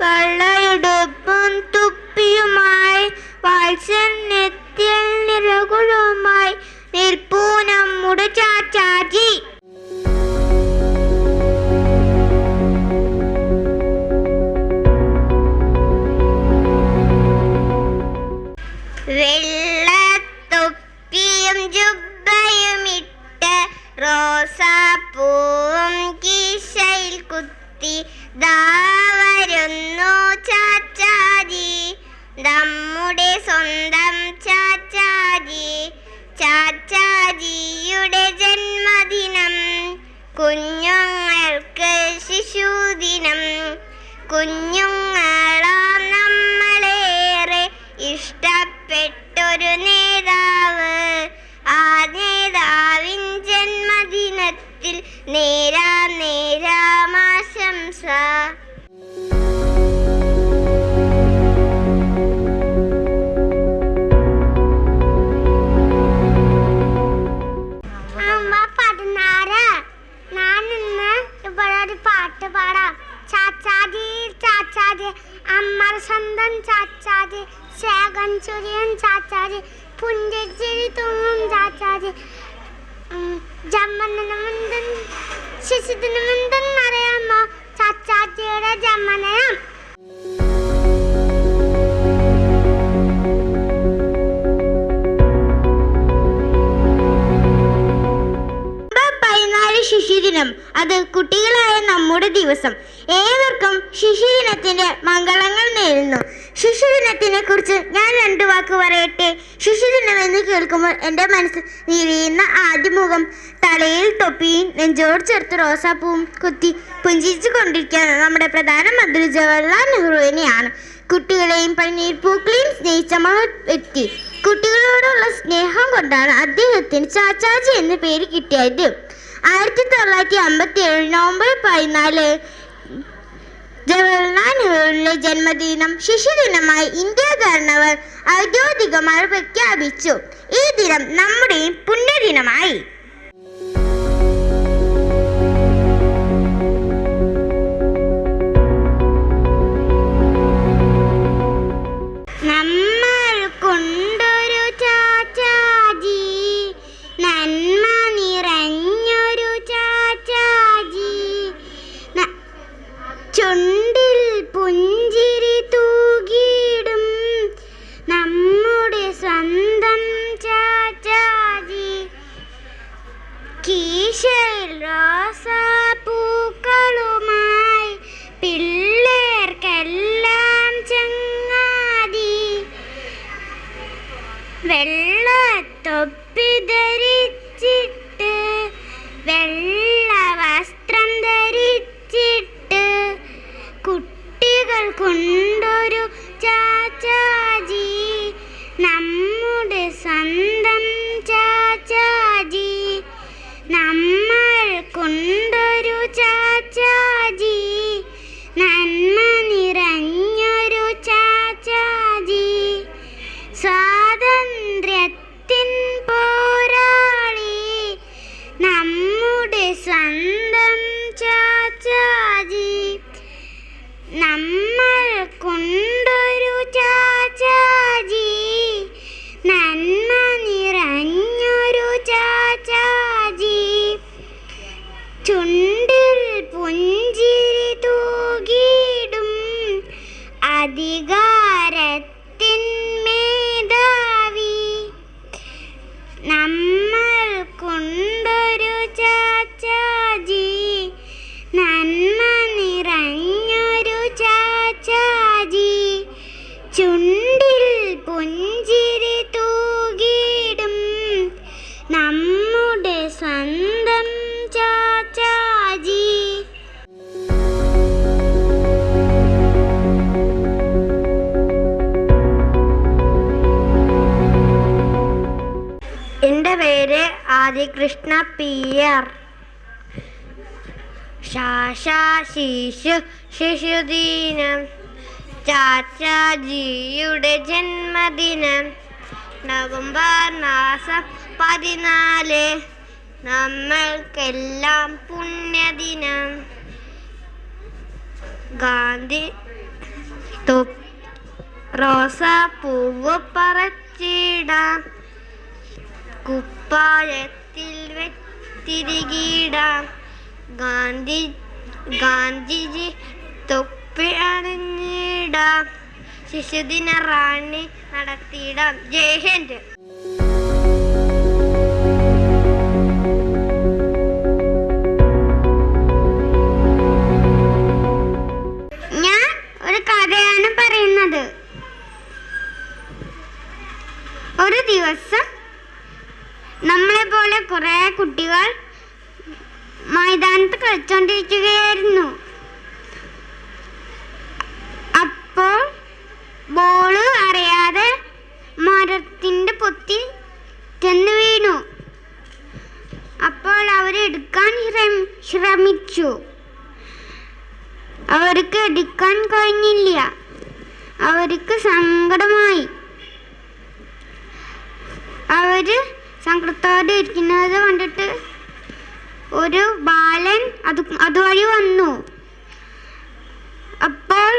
വെള്ളയെടുപ്പും തുപ്പിയുമായി വാത്സല്യത്തിൽ നിറകുളുമായി നിൽപ്പൂ നമ്മുടെ ചാച്ചാജി. വെള്ളത്തൊപ്പിയും ജുബ്ബയുമിട്ട് റോസാപ്പൂവും കീശയിൽ കുത്തി ദാ വരുന്നു ചാച്ചാജി, നമ്മുടെ സ്വന്തം ചാച്ചാജി. ചാച്ചാജിയുടെ ജന്മദിനം, കുഞ്ഞുങ്ങൾക്ക് ശിശുദിനം. കുഞ്ഞുങ്ങളാം നമ്മളേറെ ഇഷ്ടപ്പെട്ടൊരു നേതാവ്, ആ നേതാവിൻ ജന്മദിനത്തിൽ നേരാമാശംസ. അമ്മ 16. ഞാനിന്ന് ഇവിടെ ഒരു പാട്ട് പാടാം. ചാച്ചാജി ചാച്ചാജി, അമ്മയുടെ സ്വന്തം ചാച്ചാജി, ശേഖൻ ചുരിയൻ ചാച്ചാജി, പുഞ്ചിരി തൂങ്ങും ചാച്ചാജി, ജന്മദിനമെന്തെന്ന് ശിശുദിനമെന്തെന്നറിയാമോ? ചാച്ചാജിയുടെ ജന്മദിനം. ശിശുദിനം, അത് കുട്ടികളായ നമ്മുടെ ദിവസം. ഏവർക്കും ശിശുദിനത്തിന്റെ മംഗളങ്ങൾ നേരുന്നു. ശിശുദിനത്തിനെ കുറിച്ച് ഞാൻ 2 വാക്ക് പറയട്ടെ. ശിശുദിനം എന്ന് കേൾക്കുമ്പോൾ എൻ്റെ മനസ്സിൽ നിറയുന്ന ആദ്യമുഖം തലയിൽ തൊപ്പിയും നെഞ്ചോട് ചേർത്ത് റോസാപ്പൂവും കുത്തി പുഞ്ചിരിച്ചു കൊണ്ടിരിക്കുന്ന നമ്മുടെ പ്രധാനമന്ത്രി ജവഹർലാൽ നെഹ്റുവിനെയാണ്. കുട്ടികളെയും പനിനീർപ്പൂക്കളെയും സ്നേഹിച്ച മഹത് വ്യക്തി. കുട്ടികളോടുള്ള സ്നേഹം കൊണ്ടാണ് അദ്ദേഹത്തിന് ചാച്ചാജി എന്ന പേര് കിട്ടിയത്. 1957 നവംബർ 14 ജവഹർലാൽ നെഹ്റുവിന്റെ ജന്മദിനം ശിശുദിനമായി ഇന്ത്യ ഗവർണർ ഔദ്യോഗികമായി പ്രഖ്യാപിച്ചു. ഈ ദിനം നമ്മുടെ പുണ്യദിനമായി. നമ്മൾ കൊണ്ടൊരു ചാച്ചാജി, നന്മ നിറഞ്ഞൊരു ചാച്ചാജി, ചുണ്ടിൽ പുഞ്ചിരി തൂകിയിടും നമ്മുടെ സ്വന്തം ചാച്ചാജി. കീശയിൽ റോസാപ്പൂക്കളുമായി പിള്ളേർക്കെല്ലാം ചങ്ങാതി. വെള്ളത്തൊപ്പി ധരിച്ചിട്ട് വെള്ള വസ്ത്രം ധരിച്ചിട്ട് കുട്ടികൾ കൊണ്ടൊരു ചാച്ചാജി, നമ്മുടെ സ്വന്തം ചാച്ചാജി. നമ്മൾ കൊണ്ടൊരു ചാച്ചാജി, നന്മ നിറഞ്ഞൊരു ചാച്ചാജി. സ്വാതന്ത്ര്യത്തിൻ പോരാളി, നമ്മുടെ സ്വന്തം ചാച്ചാജി. നമ്മൾ കൊണ്ടൊരു ചാച്ചാജി, നന്മ നിറഞ്ഞൊരു ചാച്ചാജി. ചുണ്ടിൽ പുഞ്ചിരി തൂകിയിടും അധികാരത്തിൻ മേധാവി. നമ്മൾ കൊണ്ടൊരു ചാച്ചാജി, നന്മ നിറഞ്ഞൊരു ചാച്ചാജി. ചുണ്ടിൽ പുഞ്ചിരി തൂകിയിടും നമ്മുടെ സ്വന്തം ചാച്ചാജി. എൻ്റെ പേര് ആദികൃഷ്ണ PR. ശിശുദിനം, ചാച്ചാജിയുടെ ജന്മദിനം. നവംബർ മാസം 14 നമ്മൾക്കെല്ലാം പുണ്യദിനം. ഗാന്ധി റോസാപ്പൂവ് പറിച്ചിടാം, കുപ്പായത്തിൽ വെത്തിരികിടാം. ഗാന്ധിജി തൊപ്പി അണിഞ്ഞിടാം, ശിശുദിന റാണി നടത്തിയിടാം. ജയ് ഹിന്ദ്. ഞാൻ ഒരു കഥയാണ് പറയുന്നത്. ഒരു ദിവസം നമ്മളെ പോലെ കുറെ കുട്ടികൾ മൈതാനത്ത് കളിച്ചോണ്ടിരിക്കുകയായിരുന്നു. അപ്പോൾ ബോള് അറിയാതെ മരത്തിന്റെ പൊത്തിൽ ചെന്ന് വീണു. അപ്പോൾ അവരെടുക്കാൻ ശ്രമിച്ചു. അവർക്ക് എടുക്കാൻ കഴിഞ്ഞില്ല. അവർക്ക് സങ്കടമായി. അവര് സങ്കടത്തോടെ ഇരിക്കുന്നത് കണ്ടിട്ട് ഒരു ബാലൻ അതുവഴി വന്നു. അപ്പോൾ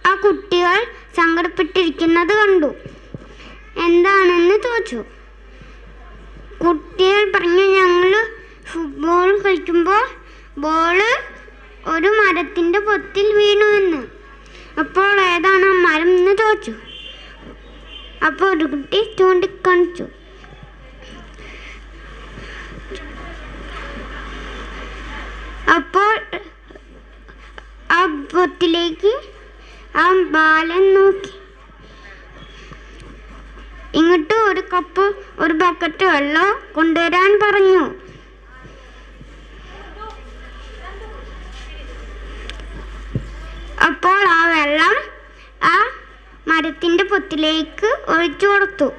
ആ കുട്ടികൾ സങ്കടപ്പെട്ടിരിക്കുന്നത് കണ്ടു. എന്താണെന്ന് ചോദിച്ചു. കുട്ടികൾ പറഞ്ഞു, ഞങ്ങൾ ഫുട്ബോൾ കളിക്കുമ്പോൾ ബോള് ഒരു മരത്തിൻ്റെ പൊത്തിൽ വീണു എന്ന്. അപ്പോൾ ഏതാണ് ആ മരം എന്ന് ചോദിച്ചു. അപ്പോൾ ഒരു കുട്ടി ചൂണ്ടിക്കാണിച്ചു. അപ്പോൾ ആ പൊത്തിലേക്ക് ആ ബാലൻ നോക്കി. ഇങ്ങോട്ട് ഒരു ബക്കറ്റ് വെള്ളം കൊണ്ടുവരാൻ പറഞ്ഞു. അപ്പോൾ ആ വെള്ളം ആ മരത്തിന്റെ പൊത്തിലേക്ക് ഒഴിച്ചു കൊടുത്തു.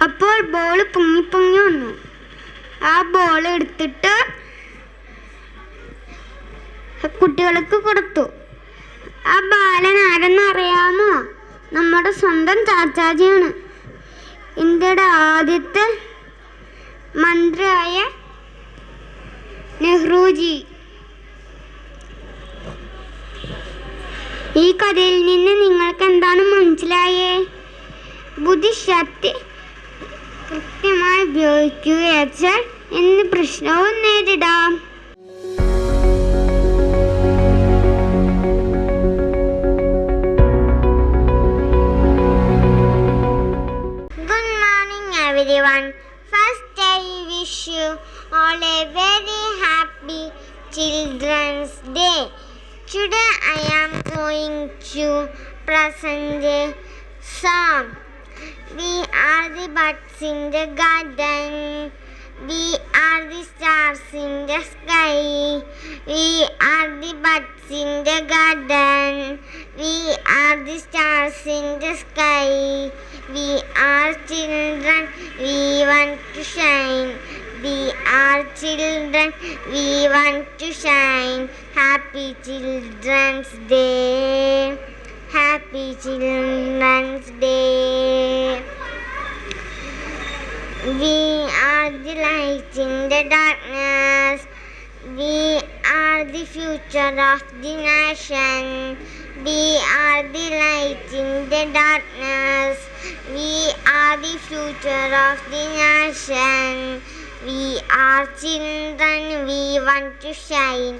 അപ്പോൾ ബോൾ പൊങ്ങി വന്നു. ആ ബോൾ എടുത്തിട്ട് കുട്ടികൾക്ക് കൊടുത്തു. ആ ബാലൻ ആരെന്നറിയാമോ? നമ്മുടെ സ്വന്തം ചാച്ചാജിയാണ്. ഇന്ത്യയുടെ ആദ്യത്തെ മന്ത്രിയായ നെഹ്റുജി. ഈ കഥയിൽ നിന്ന് നിങ്ങൾക്ക് എന്താണ് മനസ്സിലായേ? ബുദ്ധിശക്തി കൃത്യമായി ഉപയോഗിക്കുകയാൽ എന്ത് പ്രശ്നവും നേരിടാം. Good morning everyone. First I wish you all a very happy Children's Day. Today I am going to present a song. We are the birds in the garden. We are the stars in the sky. We are the birds in the garden. We are the stars in the sky. We are children, we want to shine. We are children, we want to shine. Happy Children's Day. Happy Children's Day. We are the light in the darkness. We are the future of the nation. We are the light in the darkness. We are the future of the nation. We are children, we want to shine.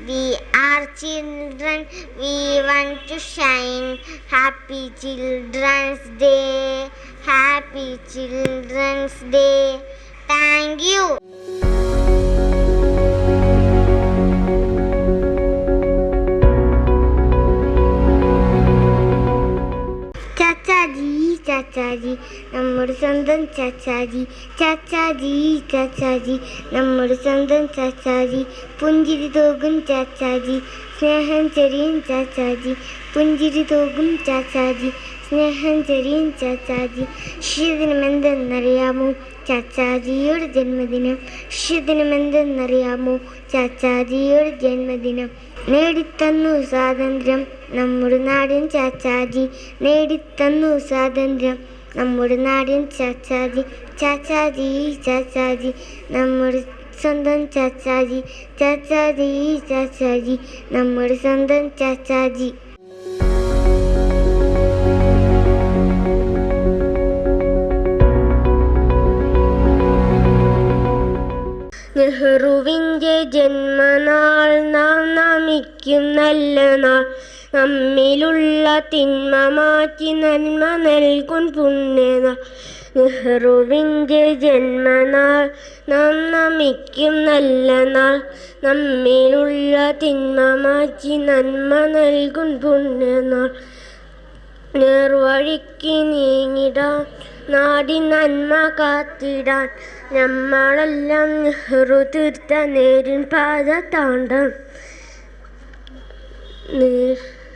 We are children, we want to shine. Happy Children's Day. Happy Children's Day. Thank you. Chachaji നമ്മുടെ സ്വന്തം ചാച്ചാജി. ചാച്ചാജി നമ്മുടെ സ്വന്തം ചാച്ചാജി. പുഞ്ചിരി തൂകും ചാച്ചാജി, സ്നേഹം ചെറിയും ചാച്ചാജി. പുഞ്ചിരി തൂകും ചാച്ചാജി, സ്നേഹം ചെറിയും ചാച്ചാജി. ശിശുദിനമെന്തെന്നറിയാമോ? ചാച്ചാജിയുടെ ജന്മദിനം. ശിശുദിനമെന്തെന്നറിയാമോ? ചാച്ചാജിയുടെ ജന്മദിനം. നേടിത്തന്നു സ്വാതന്ത്ര്യം നമ്മുടെ നാടിൻ ചാച്ചാജി. നേടിത്തന്നു സ്വാതന്ത്ര്യം നമ്മുടെ നാടിൻ ചാച്ചാജി ചാച്ചാജി ചാച്ചാജി നമ്മുടെ സ്വന്തം ചാച്ചാജി ചാച്ചാജി ചാച്ചാജി നമ്മുടെ സ്വന്തം ചാച്ചാജി. നെഹ്റുവിൻ്റെ ജന്മനാൾ നാം നമിക്കും നല്ല നാൾ. നമ്മിലുള്ള തിന്മ മാറ്റി നന്മ നൽകും പുണ്യനാൾ. നെഹ്റുവിൻ്റെ ജന്മനാൾ നാം നമിക്കും നല്ല നാൾ. നമ്മിലുള്ള തിന്മ മാറ്റി നന്മ നൽകും പുണ്യനാൾ. നേർവഴിക്ക് നീങ്ങിടാൻ നാടിൻ നന്മ കാത്തിടാൻ നമ്മളെല്ലാം നെഹ്റു തീർത്ത നേരിൻ പാത താണ്ടാൻ.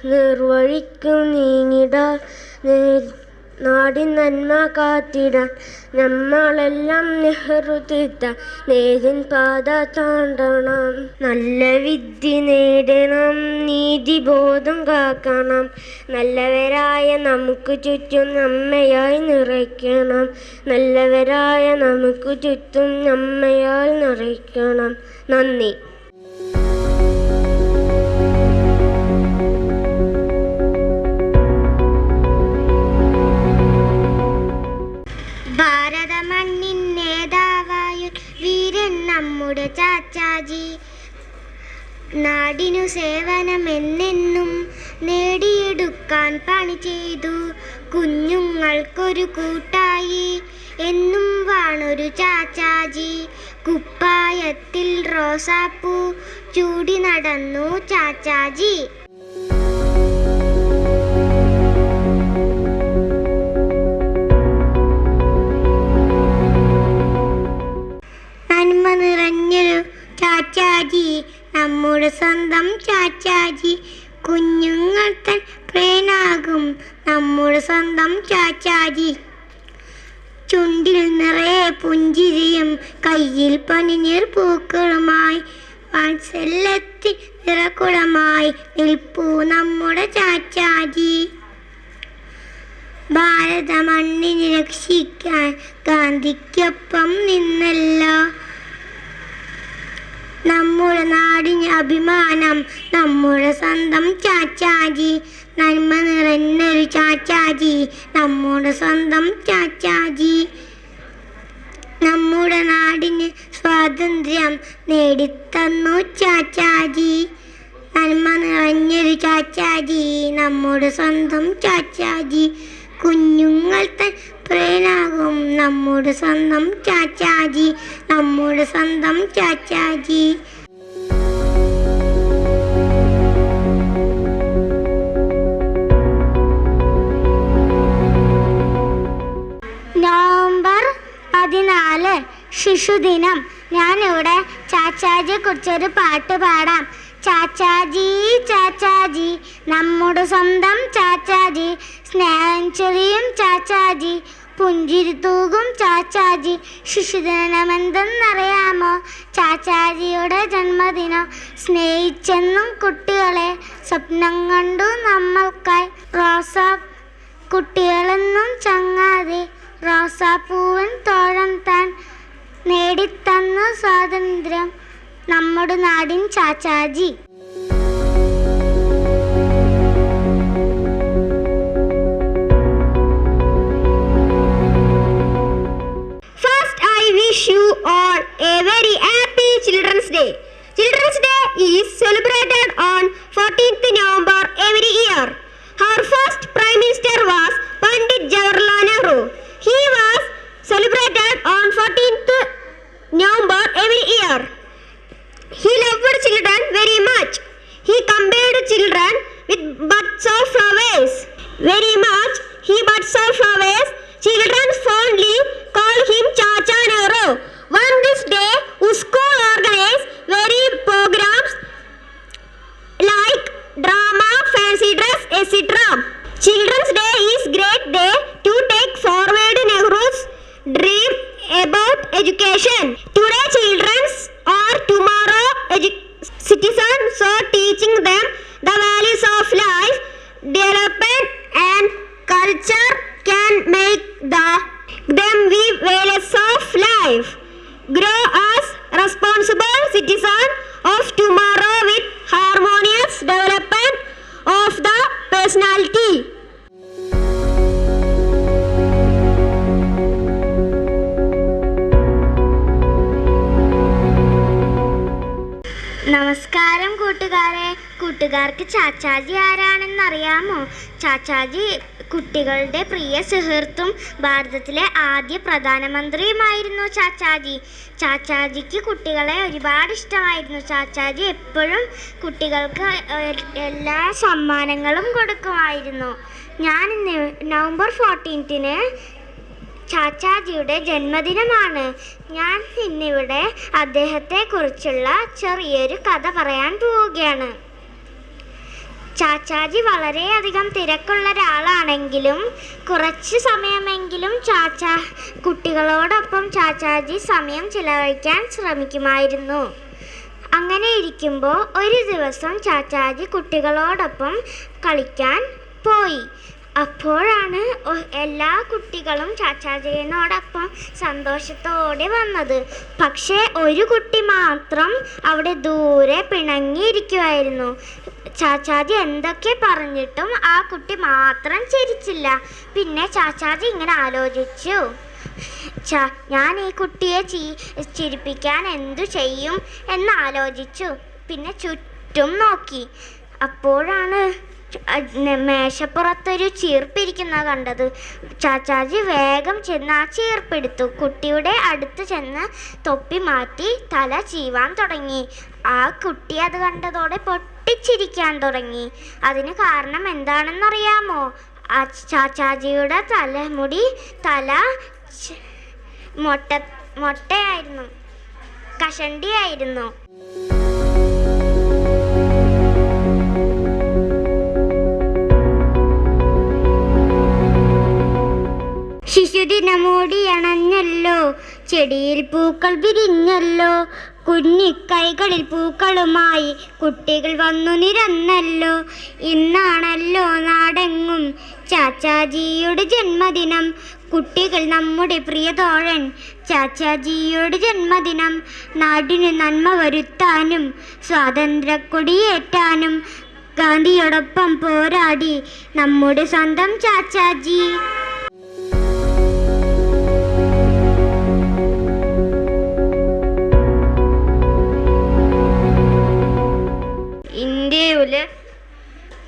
നേർവഴിക്ക് നീങ്ങിടാൻ നാടിൻ നന്മ കാത്തിടാൻ നമ്മളെല്ലാം നെഹ്റു തീർത്ത നേരിൻ പാത താണ്ടണം. നല്ല വിദ്യ നേടണം, നീതിബോധം കാക്കണം, നല്ലവരായ നമുക്ക് ചുറ്റും നമ്മയായി നിറയ്ക്കണം. നല്ലവരായ നമുക്ക് ചുറ്റും നമ്മയാൽ നിറയ്ക്കണം. നന്ദി. ഭാരത മണ്ണിൻ നേതാവായ വീരൻ നമ്മുടെ ചാച്ചാജി. നാടിനു സേവനമെന്നെന്നും നേടിയെടുക്കാൻ പണി ചെയ്തു. കുഞ്ഞുങ്ങൾക്കൊരു കൂട്ടായി എന്നും വാണൊരു ചാച്ചാജി. കുപ്പായത്തിൽ റോസാപ്പൂ ചൂടി നടന്നു ചാച്ചാജി. നന്മ നിറഞ്ഞൊരു ചാച്ചാജി നമ്മുടെ സ്വന്തം ചാച്ചാജി. കുഞ്ഞുങ്ങൾ തൻ പ്രേനാകും നമ്മുടെ സ്വന്തം ചാച്ചാജി. ചുണ്ടിൽ നിറയെ പുഞ്ചിരിയും കയ്യിൽ പനിനീർ പൂക്കളുമായി വാത്സല്യത്തിൽ നിറകുടമായി നിൽപ്പൂ നമ്മുടെ ചാച്ചാജി. ഭാരത മണ്ണിനെ രക്ഷിക്കാൻ ഗാന്ധിക്കൊപ്പം നിന്നല്ലോ. നമ്മുടെ നാടിന് അഭിമാനം നമ്മുടെ സ്വന്തം ചാച്ചാജി. നന്മ നിറഞ്ഞൊരു ചാച്ചാജി നമ്മുടെ സ്വന്തം ചാച്ചാജി. നമ്മുടെ നാടിന് സ്വാതന്ത്ര്യം നേടിത്തന്നു ചാച്ചാജി. നന്മ നിറഞ്ഞൊരു ചാച്ചാജി നമ്മുടെ സ്വന്തം ചാച്ചാജി. കുഞ്ഞുങ്ങൾ തൻ പ്രേനാകും നമ്മുടെ സ്വന്തം ചാച്ചാജി. നമ്മുടെ സ്വന്തം ചാച്ചാജി. നവംബർ 14 ശിശുദിനം. ഞാനിവിടെ ചാച്ചാജിയെ കുറിച്ചൊരു പാട്ട് പാടാം. ചാച്ചാജി ചാച്ചാജി നമ്മുടെ സ്വന്തം ചാച്ചാജി. സ്നേഹം ചൊരിയും ചാച്ചാജി, പുഞ്ചിരി തൂകും ചാച്ചാജി. ശിശുദിനമെന്തെന്നറിയാമോ? ചാച്ചാജിയുടെ ജന്മദിനം. സ്നേഹിച്ചെന്നും കുട്ടികളെ സ്വപ്നം കണ്ടു നമ്മൾക്കായി. റോസാ കുട്ടികളെന്നും ചങ്ങാതി, റോസാപ്പൂവൻ തോഴൻ താൻ. നേടിത്തന്ന സ്വാതന്ത്ര്യം നമ്മുടെ നാടിൻ Chachaji. First, I wish you all a very happy Children's Day. Children's Day is celebrated on 14th November every year. Our first Prime Minister was Pandit Jawaharlal Nehru. He was celebrated on 14th November every year. He loved children very much. He compared children with buds of flowers. Very much he buds of flowers. Children fondly call him Chacha Nehru. On this day, school organize varied programs like drama, fancy dress, etc. Children's Day is great day to take forward Nehru's dream about education. Today, children are tomorrow citizens, so teaching them the values of life, development and culture can and make them weave veils of life. Grow as responsible citizens of tomorrow with harmonious development of the personality. നമസ്കാരം കൂട്ടുകാരെ. കൂട്ടുകാർക്ക് ചാച്ചാജി ആരാണെന്നറിയാമോ? ചാച്ചാജി കുട്ടികളുടെ പ്രിയ സുഹൃത്തും ഭാരതത്തിലെ ആദ്യ പ്രധാനമന്ത്രിയുമായിരുന്നു ചാച്ചാജി. ചാച്ചാജിക്ക് കുട്ടികളെ ഒരുപാട് ഇഷ്ടമായിരുന്നു. ചാച്ചാജി എപ്പോഴും കുട്ടികൾക്ക് എല്ലാ സമ്മാനങ്ങളും കൊടുക്കുമായിരുന്നു. ഞാൻ നവംബർ 14 ചാച്ചാജിയുടെ ജന്മദിനമാണ്. ഞാൻ ഇന്നിവിടെ അദ്ദേഹത്തെക്കുറിച്ചുള്ള ചെറിയൊരു കഥ പറയാൻ പോവുകയാണ്. ചാച്ചാജി വളരെയധികം തിരക്കുള്ള ഒരാളാണെങ്കിലും കുറച്ച് സമയമെങ്കിലും കുട്ടികളോടൊപ്പം ചാച്ചാജി സമയം ചിലവഴിക്കാൻ ശ്രമിക്കുമായിരുന്നു. അങ്ങനെ ഇരിക്കുമ്പോൾ ഒരു ദിവസം ചാച്ചാജി കുട്ടികളോടൊപ്പം കളിക്കാൻ പോയി. അപ്പോഴാണ് എല്ലാ കുട്ടികളും ചാച്ചാജിയോടൊപ്പം സന്തോഷത്തോടെ വന്നത്. പക്ഷേ ഒരു കുട്ടി മാത്രം അവിടെ ദൂരെ പിണങ്ങിയിരിക്കുമായിരുന്നു. ചാച്ചാജി എന്തൊക്കെ പറഞ്ഞിട്ടും ആ കുട്ടി മാത്രം ചിരിച്ചില്ല. പിന്നെ ചാച്ചാജി ഇങ്ങനെ ആലോചിച്ചു, ഞാൻ ഈ കുട്ടിയെ ചിരിപ്പിക്കാൻ എന്തു ചെയ്യും എന്നാലോചിച്ചു. പിന്നെ ചുറ്റും നോക്കി. അപ്പോഴാണ് മേശപ്പുറത്തൊരു ചീർപ്പിരിക്കുന്നത് കണ്ടത്. ചാച്ചാജി വേഗം ചെന്ന് ആ ചീർപ്പെടുത്തു. കുട്ടിയുടെ അടുത്ത് ചെന്ന് തൊപ്പി മാറ്റി തല ചീവാൻ തുടങ്ങി. ആ കുട്ടി അത് കണ്ടതോടെ പൊട്ടിച്ചിരിക്കാൻ തുടങ്ങി. അതിന് കാരണം എന്താണെന്നറിയാമോ? ആ ചാച്ചാജിയുടെ തല മൊട്ടയായിരുന്നു, കഷണ്ടിയായിരുന്നു. ശിശുദിനമോടിയണഞ്ഞല്ലോ, ചെടിയിൽ പൂക്കൾ വിരിഞ്ഞല്ലോ, കുഞ്ഞിക്കൈകളിൽ പൂക്കളുമായി കുട്ടികൾ വന്നു നിരന്നല്ലോ. ഇന്നാണല്ലോ നാടെങ്ങും ചാച്ചാജിയുടെ ജന്മദിനം. കുട്ടികൾ നമ്മുടെ പ്രിയതോഴൻ ചാച്ചാജിയുടെ ജന്മദിനം. നാടിന് നന്മ വരുത്താനും സ്വാതന്ത്ര്യക്കൊടിയേറ്റാനും ഗാന്ധിയോടൊപ്പം പോരാടി നമ്മുടെ സ്വന്തം ചാച്ചാജി. ഇന്ത്യയിലെ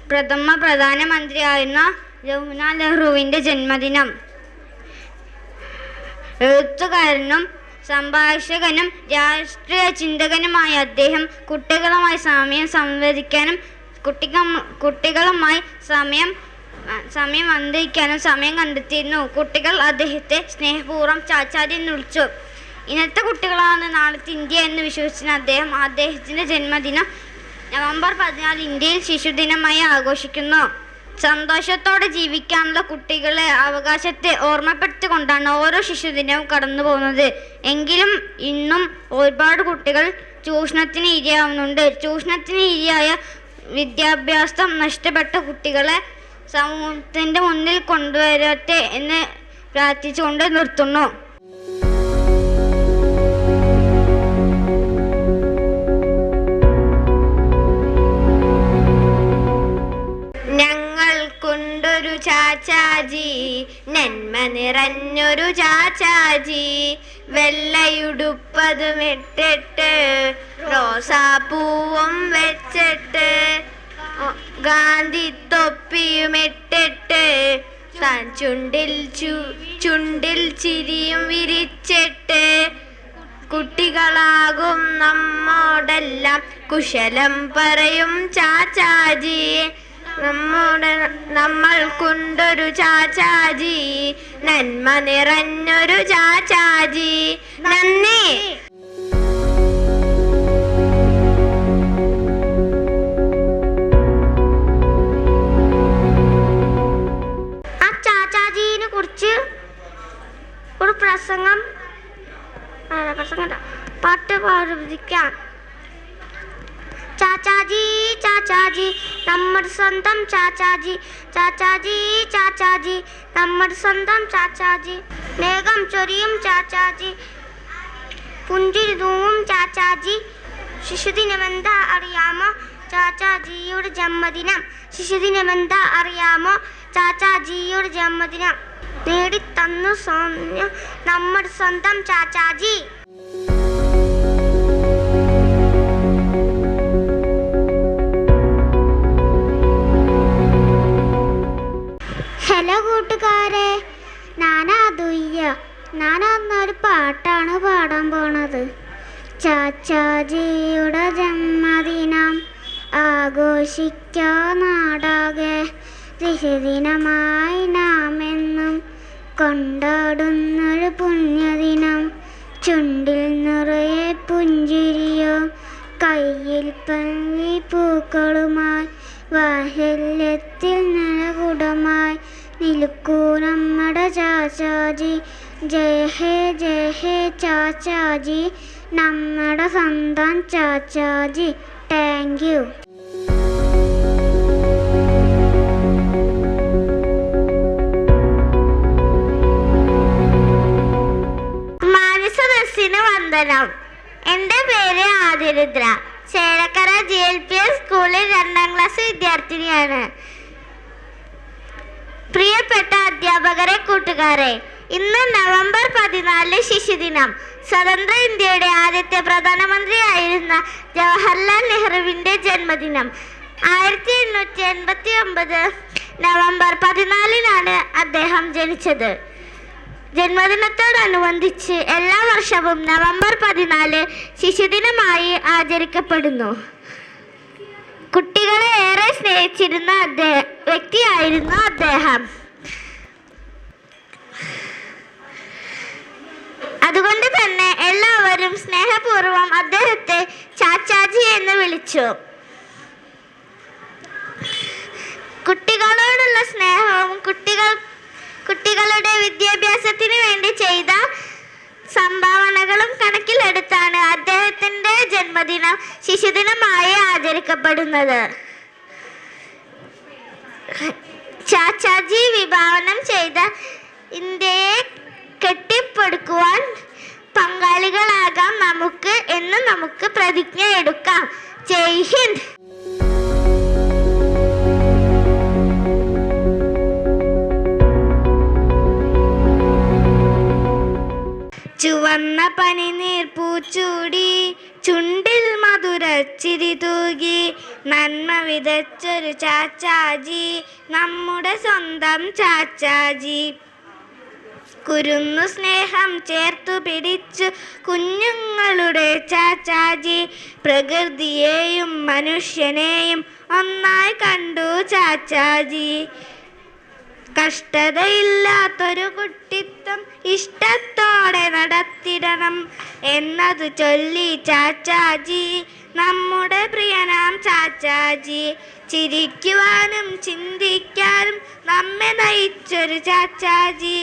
പ്രഥമ പ്രധാനമന്ത്രിയായിരുന്ന ജവഹർലാൽ നെഹ്റുവിൻ്റെ ജന്മദിനം. എഴുത്തുകാരനും സംഭാഷകനും രാഷ്ട്രീയ ചിന്തകനുമായ അദ്ദേഹം കുട്ടികളുമായി സമയം സംവദിക്കാനും കുട്ടികളുമായി സമയം അന്തരിക്കാനും സമയം കണ്ടെത്തിയിരുന്നു. കുട്ടികൾ അദ്ദേഹത്തെ സ്നേഹപൂർവ്വം ചാച്ചാജി എന്ന് വിളിച്ചു. ഇന്നത്തെ കുട്ടികളാണ് നാളത്തെ ഇന്ത്യ എന്ന് വിശ്വസിച്ച അദ്ദേഹത്തിൻ്റെ ജന്മദിനം നവംബർ 14 ഇന്ത്യയിൽ ശിശുദിനമായി ആഘോഷിക്കുന്നു. സന്തോഷത്തോടെ ജീവിക്കാനുള്ള കുട്ടികളെ അവകാശത്തെ ഓർമ്മപ്പെടുത്തിക്കൊണ്ടാണ് ഓരോ ശിശുദിനവും കടന്നു പോകുന്നത്. എങ്കിലും ഇന്നും ഒരുപാട് കുട്ടികൾ ചൂഷണത്തിന് ഇരയാവുന്നുണ്ട്. ചൂഷണത്തിന് ഇരയായ വിദ്യാഭ്യാസം നഷ്ടപ്പെട്ട കുട്ടികളെ സമൂഹത്തിൻ്റെ മുന്നിൽ കൊണ്ടുവരട്ടെ എന്ന് പ്രാർത്ഥിച്ചുകൊണ്ട് നിർത്തുന്നു. ഞങ്ങൾക്കുണ്ടൊരു ചാച്ചാജി, നന്മ നിറഞ്ഞൊരു ചാച്ചാജി, വെള്ളയുടുപ്പതും ഇട്ടിട്ട് റോസാപ്പൂവും വെച്ചിട്ട് ഗാന്ധി തൊപ്പിയും ഇട്ടിട്ട് ചുണ്ടിൽ ചിരിയും വിരിച്ചിട്ട് കുട്ടികളാകും നമ്മോടെല്ലാം കുശലം പറയും ചാച്ചാജി. നമ്മൾക്കുണ്ടൊരു ചാച്ചാജി, നന്മ നിറഞ്ഞൊരു ചാച്ചാജി. നന്ദി. ആ ചാച്ചാജിനെ കുറിച്ച് ഒരു പാട്ട് പാടിക്കാം. ചാച്ചാജി ചാച്ചാജി നമ്മുടെ സ്വന്തം ചാച്ചാജി, ചാച്ചാജി ചാച്ചാജി നമ്മുടെ സ്വന്തം ചാച്ചാജി, മേഘം ചൊരിയും ചാച്ചാജി, പുഞ്ചിരി തൂവും ചാച്ചാജി. ശിശുദിനമെന്താ അറിയാമോ? ചാച്ചാജിയുടെ ജന്മദിനം. ശിശുദിനമെന്താ അറിയാമോ? ചാച്ചാജിയുടെ ജന്മദിനം. നേടിത്തന്നു സൗമ്യം നമ്മുടെ സ്വന്തം ചാച്ചാജി. ഹലോ കൂട്ടുകാരെ, ഞാനന്നൊരു പാട്ടാണ് പാടാൻ പോണത്. ചാച്ചാജിയുടെ ജന്മദിനം ആഘോഷിക്കാ നാടാകെ, ശിശുദിനമായി നാം എന്നും കൊണ്ടാടുന്നൊരു പുണ്യദിനം. ചുണ്ടിൽ നിറയെ പുഞ്ചിരിയോ, കയ്യിൽ പല്ലി പൂക്കളുമായി, വാത്സല്യത്തിൽ നിലകുടമായി നിൽക്കൂ നമ്മുടെ ചാച്ചാജി. ജയ ഹേ ചാച്ചാജി, നമ്മുടെ സ്വന്തം ചാച്ചാജി. Thank you. മാനസദസ്സിന് വന്ദനം. എൻ്റെ പേര് ആതിരുദ്ര. ചേലക്കര GLPS സ്കൂളിൽ 2ാം ക്ലാസ് വിദ്യാർത്ഥിനിയാണ്. പ്രിയപ്പെട്ട അധ്യാപകരെ, കൂട്ടുകാരെ, ഇന്ന് നവംബർ 14 ശിശുദിനം. സ്വതന്ത്ര ഇന്ത്യയുടെ ആദ്യത്തെ പ്രധാനമന്ത്രിയായിരുന്ന ജവഹർലാൽ നെഹ്റുവിൻ്റെ ജന്മദിനം. 1889 നവംബർ 14 അദ്ദേഹം ജനിച്ചത്. ജന്മദിനത്തോടനുബന്ധിച്ച് എല്ലാ വർഷവും നവംബർ 14 ശിശുദിനമായി ആചരിക്കപ്പെടുന്നു. കുട്ടികളെ ഏറെ സ്നേഹിച്ചിരുന്ന വ്യക്തിയായിരുന്നു അദ്ദേഹം. അതുകൊണ്ട് തന്നെ എല്ലാവരും സ്നേഹപൂർവ്വം അദ്ദേഹത്തെ ചാച്ചാജി എന്ന് വിളിച്ചു. കുട്ടികളോടുള്ള സ്നേഹവും കുട്ടികളുടെ വിദ്യാഭ്യാസത്തിന് വേണ്ടി ചെയ്ത സംഭാവനകളും കണക്കിലെടുത്താണ് അദ്ദേഹത്തിൻ്റെ ജന്മദിനം ശിശുദിനമായി ആചരിക്കപ്പെടുന്നത്. ചാച്ചാജി വിഭാവനം ചെയ്ത ഇന്ത്യയെ കെട്ടിപ്പടുക്കുവാൻ പങ്കാളികളാകാം നമുക്ക് പ്രതിജ്ഞ എടുക്കാം. ജയ് ഹിന്ദ്. ചുവന്ന പനിനീർ പൂച്ചൂടി, ചുണ്ടിൽ മധുരച്ചിരി തൂകി, നന്മ വിതച്ചൊരു ചാച്ചാജി, നമ്മുടെ സ്വന്തം ചാച്ചാജി. കുരുന്നു സ്നേഹം ചേർത്തു പിടിച്ചു കുഞ്ഞുങ്ങളുടെ ചാച്ചാജി, പ്രകൃതിയെയും മനുഷ്യനെയും ഒന്നായി കണ്ടു ചാച്ചാജി. കഷ്ടതയില്ലാത്തൊരു കുട്ടിത്വം ഇഷ്ടത്തോടെ നടത്തിടണം എന്നതു ചൊല്ലി ചാച്ചാജി, നമ്മുടെ പ്രിയനാം ചാച്ചാജി. ചിരിക്കുവാനും ചിന്തിക്കാനും നമ്മെ നയിച്ചൊരു ചാച്ചാജി.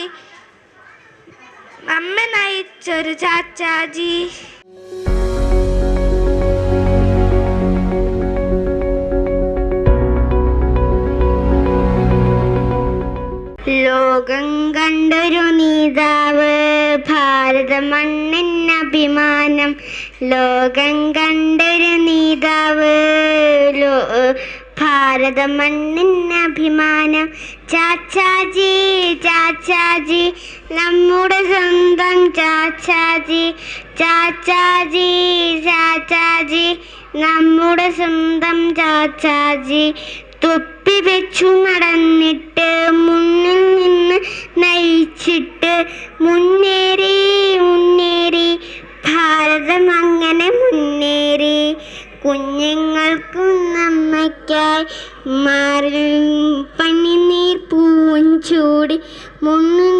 ലോകം കണ്ടൊരു നേതാവ്, ഭാരത മണ്ണിനഭിമാനം. ലോകം കണ്ടൊരു നേതാവ്, ഭാരത മണ്ണിനഭിമാനം. ചാച്ചാജി ചാച്ചാജി, നമ്മുടെ സ്വന്തം ചാച്ചാജി. ചാച്ചാജി ചാച്ചാജി, നമ്മുടെ സ്വന്തം ചാച്ചാജി. തൊപ്പി വെച്ചു നടന്നിട്ട് മുന്നിൽ നിന്ന് നയിച്ചിട്ട് മുന്നേറി ഭാരതം അങ്ങനെ മുന്നേറി. കുഞ്ഞുങ്ങൾക്കും നമ്മയ്ക്കായി മാറിൽ പനിനീർ പൂവും ചൂടി മുന്നിൽ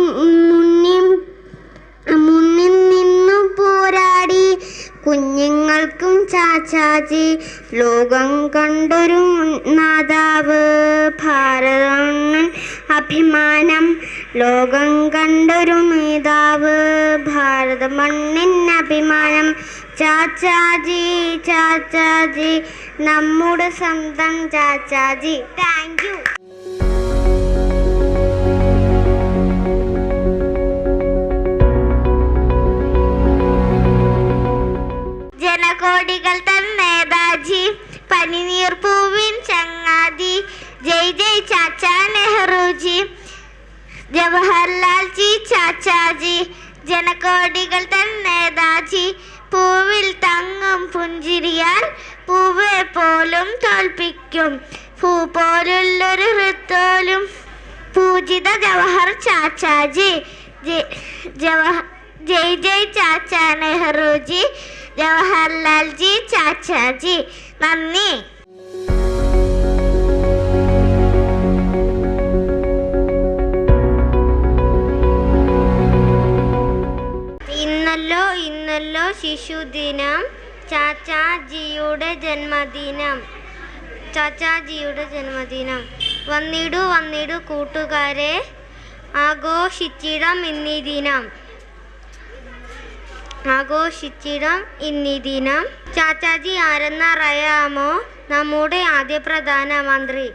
നിന്നു പോരാടി. കുഞ്ഞുങ്ങൾക്കും ചാച്ചാജി, ലോകം കണ്ടൊരു നാദാവ്, ഭാരതം അഭിമാനം. ലോകം കണ്ടൊരു നേതാവ്, ഭാരത മണ്ണിന് അഭിമാനം. ചാച്ചാജി ചാച്ചാജി നമ്മുടെ സ്വന്തം ചാച്ചാജി. Thank you. ജനകോടികൾ തൻ നേതാജി, പനിനീർ പൂവിൻ ചങ്ങാതി. ജയ് ജയ് ചാച്ചാ നെഹ്റുജി, ജവഹർലാൽ ജി ചാച്ചാജി. ജനകോടികൾ തൻ നേതാജി, പൂവിൽ തങ്ങും പുഞ്ചിരിയാൽ പൂവെ പോലും തോൽപ്പിക്കും. പൂ പോലുള്ളൊരു ഹൃത്തോലും പൂജിത ജവഹർ ചാച്ചാജി. ജയ് ജയ് ചാച്ചാ നെഹ്റുജി, ജവഹർലാൽ ജി ചാച്ചാജി. നന്ദി. ഇന്നല്ലോ ശിശുദിനം, ചാച്ചാജിയുടെ ജന്മദിനം. ചാച്ചാജിയുടെ ജന്മദിനം. വന്നിടൂ കൂട്ടുകാരെ, ആഘോഷിച്ചിടം ഇന്നീ ദിനം. ചാച്ചാജി ആരെന്നറിയാമോ? നമ്മുടെ ആദ്യ പ്രധാനമന്ത്രി.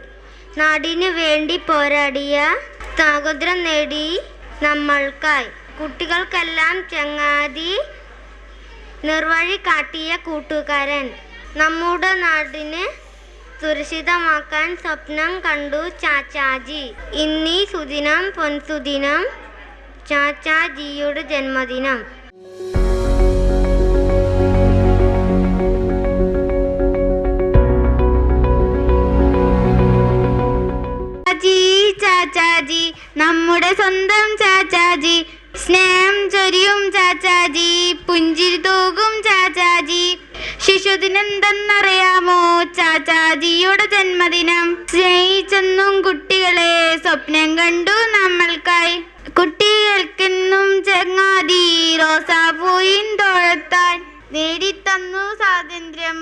നാടിനു വേണ്ടി പോരാടിയ, സ്വാതന്ത്ര്യം നേടി നമ്മൾക്കായി. കുട്ടികൾക്കെല്ലാം ചങ്ങാതി, നിർവഴി കാട്ടിയ കൂട്ടുകാരൻ. നമ്മുടെ നാടിനെ സുരക്ഷിതമാക്കാൻ സ്വപ്നം കണ്ടു ചാച്ചാജി. ഇന്നീ സുദിനം പൊൻസുദിനം, ചാച്ചാജിയുടെ ജന്മദിനം. ചാച്ചാജി നമ്മുടെ സ്വന്തം ചാച്ചാജി, സ്നേഹം ചൊരിയും ചാച്ചാജി, പുഞ്ചിരി തൂകും ചാച്ചാജി. ശിശുദിനം എന്തെന്നറിയാമോ? ചാച്ചാജിയുടെ ജന്മദിനം. സ്നേഹിച്ചെന്നും കുട്ടികളെ സ്വപ്നം കണ്ടു നമ്മൾക്കായി. കുട്ടികൾക്കെന്നും ചങ്ങാതി, റോസാപ്പൂയിൻ തോഴത്താൻ നേടിത്തന്നു സ്വാതന്ത്ര്യം.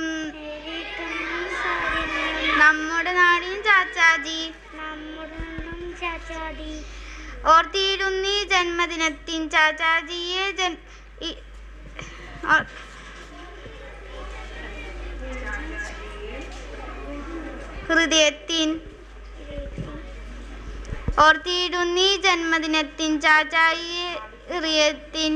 നമ്മുടെ നാടിൻ ചാച്ചാജി. ഓർത്തിയിടുന്നീ ജന്മദിനത്തിൻ ചാച്ചാജിയെ ഹൃദയത്തിൻ. ഓർത്തിയിടുന്നീ ജന്മദിനത്തിൻ ചാച്ചാജിയെ ഹൃദയത്തിൻ.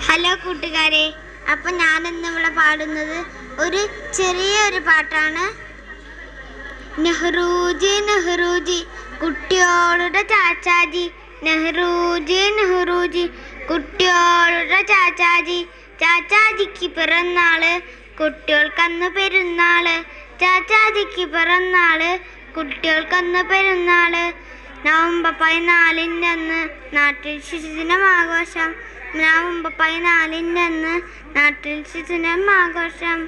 ഹലോ കൂട്ടുകാരെ, അപ്പം ഞാനിന്നിവിടെ പാടുന്നത് ഒരു ചെറിയൊരു പാട്ടാണ്. നെഹ്റുജി നെഹ്റുജി കുട്ടിയോളുടെ ചാച്ചാജി. നെഹ്റുജി നെഹ്റുജി കുട്ടിയോളുടെ ചാച്ചാജി. ചാച്ചാജിക്ക് പിറന്നാള്, കുട്ടികൾക്കന്ന് പെരുന്നാള്. ചാച്ചാജിക്ക് പിറന്നാള്, കുട്ടികൾക്കന്ന് പെരുന്നാള്. നവംബർ 14 അന്ന് നാട്ടിൽ ശിശുദിനം ആഘോഷം. നവംബർ 14 നാട്ടിൽ ശിശുദിനം ആഘോഷം.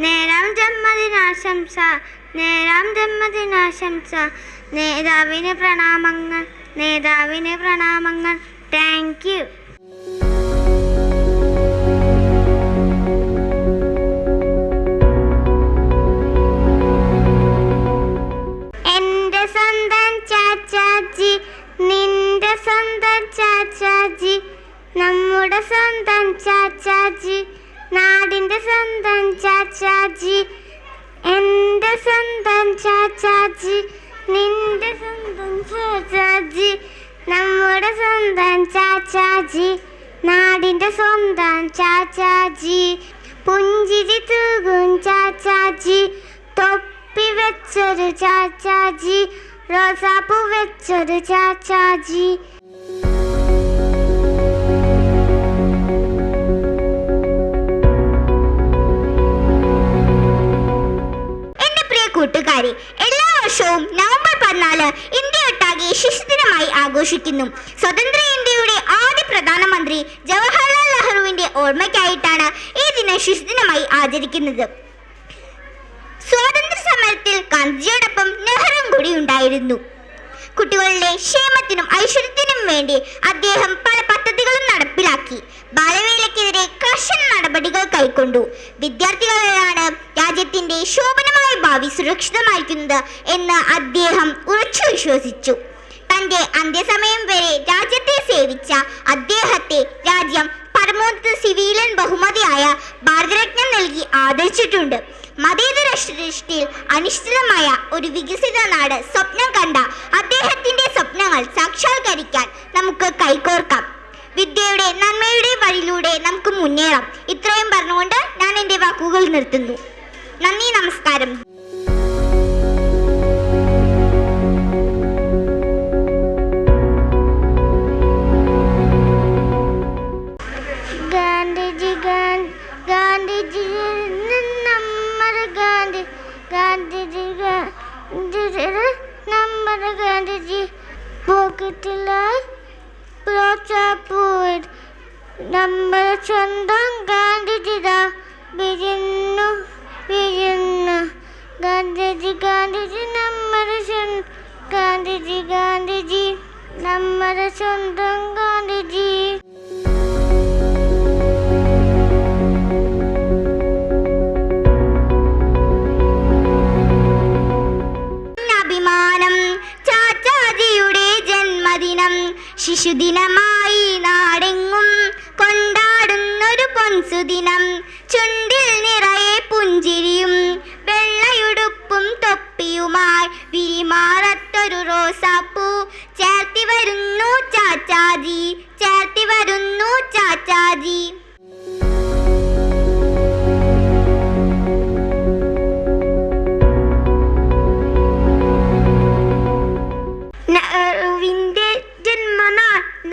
നേരാം ജന്മദിനാശംസ, നേരാം ജന്മദിനാശംസ. നേതാവിന് പ്രണാമങ്ങൾ, നേതാവിന് പ്രണാമങ്ങൾ. Thank you. എൻ്റെ സ്വന്തം ചാച്ചാജി, നിന്റെ സ്വന്തം ചാച്ചാജി, നമ്മുടെ സ്വന്തം ചാച്ചാജി, നാടിൻ്റെ സ്വന്തം ചാച്ചാജി. എൻ്റെ സ്വന്തം ചാച്ചാജി, നിന്റെ സ്വന്തം ചാച്ചാജി, നമ്മുടെ സ്വന്തം ചാച്ചാജി, നാടിൻ്റെ സ്വന്തം ചാച്ചാജി. പുഞ്ചിരി തൂകും ചാച്ചാജി, തൊപ്പി വെച്ചൊരു ചാച്ചാജി, റോസാപ്പൂ വെച്ചൊരു ചാച്ചാജി. കൂട്ടുകാരെ, എല്ലാ വർഷവും നവംബർ 14 ഇന്ത്യയൊട്ടാകെ ശിശുദിനമായി ആഘോഷിക്കുന്നു. സ്വതന്ത്ര ഇന്ത്യയുടെ ആദ്യ പ്രധാനമന്ത്രി ജവഹർലാൽ നെഹ്റുവിന്റെ ഓർമ്മയ്ക്കായിട്ടാണ് ഈ ദിനം ശിശുദിനമായി ആചരിക്കുന്നത്. സ്വാതന്ത്ര്യ സമരത്തിൽ ഗാന്ധിജിയോടൊപ്പം നെഹ്റുവും കൂടി ഉണ്ടായിരുന്നു. കുട്ടികളുടെ ക്ഷേമത്തിനും ഐശ്വര്യത്തിനും വേണ്ടി അദ്ദേഹം പല പദ്ധതികൾ പദ്ധതികളും നടപ്പിലാക്കി. ബാലവേലയ്ക്കെതിരെ കർശന നടപടികൾ കൈക്കൊണ്ടു. വിദ്യാർത്ഥികളാണ് രാജ്യത്തിന്റെ ശോഭനമായ ഭാവി സുരക്ഷിതമായിരിക്കുന്നത് എന്ന് അദ്ദേഹം ഉറച്ചു വിശ്വസിച്ചു. തന്റെ അന്ത്യസമയം വരെ രാജ്യത്തെ സേവിച്ച അദ്ദേഹത്തെ രാജ്യം പരമോന്നത സിവിലിയൻ ബഹുമതിയായ ഭാരതരത്നം നൽകി ആദരിച്ചിട്ടുണ്ട്. മതേതര സൃഷ്ടിയിൽ അനിശ്ചിതമായ ഒരു വികസിത നാട് സ്വപ്നം കണ്ട അദ്ദേഹത്തിന്റെ സ്വപ്നങ്ങൾ സാക്ഷാത്കരിക്കാൻ നമുക്ക് കൈകോർക്കാം. വിദ്യയുടെ നന്മയുടെ വഴിയിലൂടെ നമുക്ക് മുന്നേറാം. ഇത്രയും പറഞ്ഞുകൊണ്ട് ഞാൻ എൻ്റെ വാക്കുകൾ നിർത്തുന്നു. നന്ദി, നമസ്കാരം. ഗാന്ധിജി പോക്കറ്റിലായി പ്രോത്സാഹപ്പൂർ നമ്മുടെ സ്വന്തം ഗാന്ധിജിതാ വിരുന്നു വിരുന്നു. ഗാന്ധിജി ഗാന്ധിജി നമ്മുടെ ഗാന്ധിജി ഗാന്ധിജി നമ്മുടെ സ്വന്തം ഗാന്ധിജി. ശിശുദിനമായി നാടെങ്ങും കൊണ്ടാടുന്നൊരു പൊൻസുദിനം. ചുണ്ടിൽ നിറയെ പുഞ്ചിരിയും വെള്ളയുടുപ്പും തൊപ്പിയുമായി വിരിമാറത്തൊരു റോസാപ്പൂ ചേർത്തി വരുന്നു ചാച്ചാജി, ചേർത്തി വരുന്നു ചാച്ചാജി.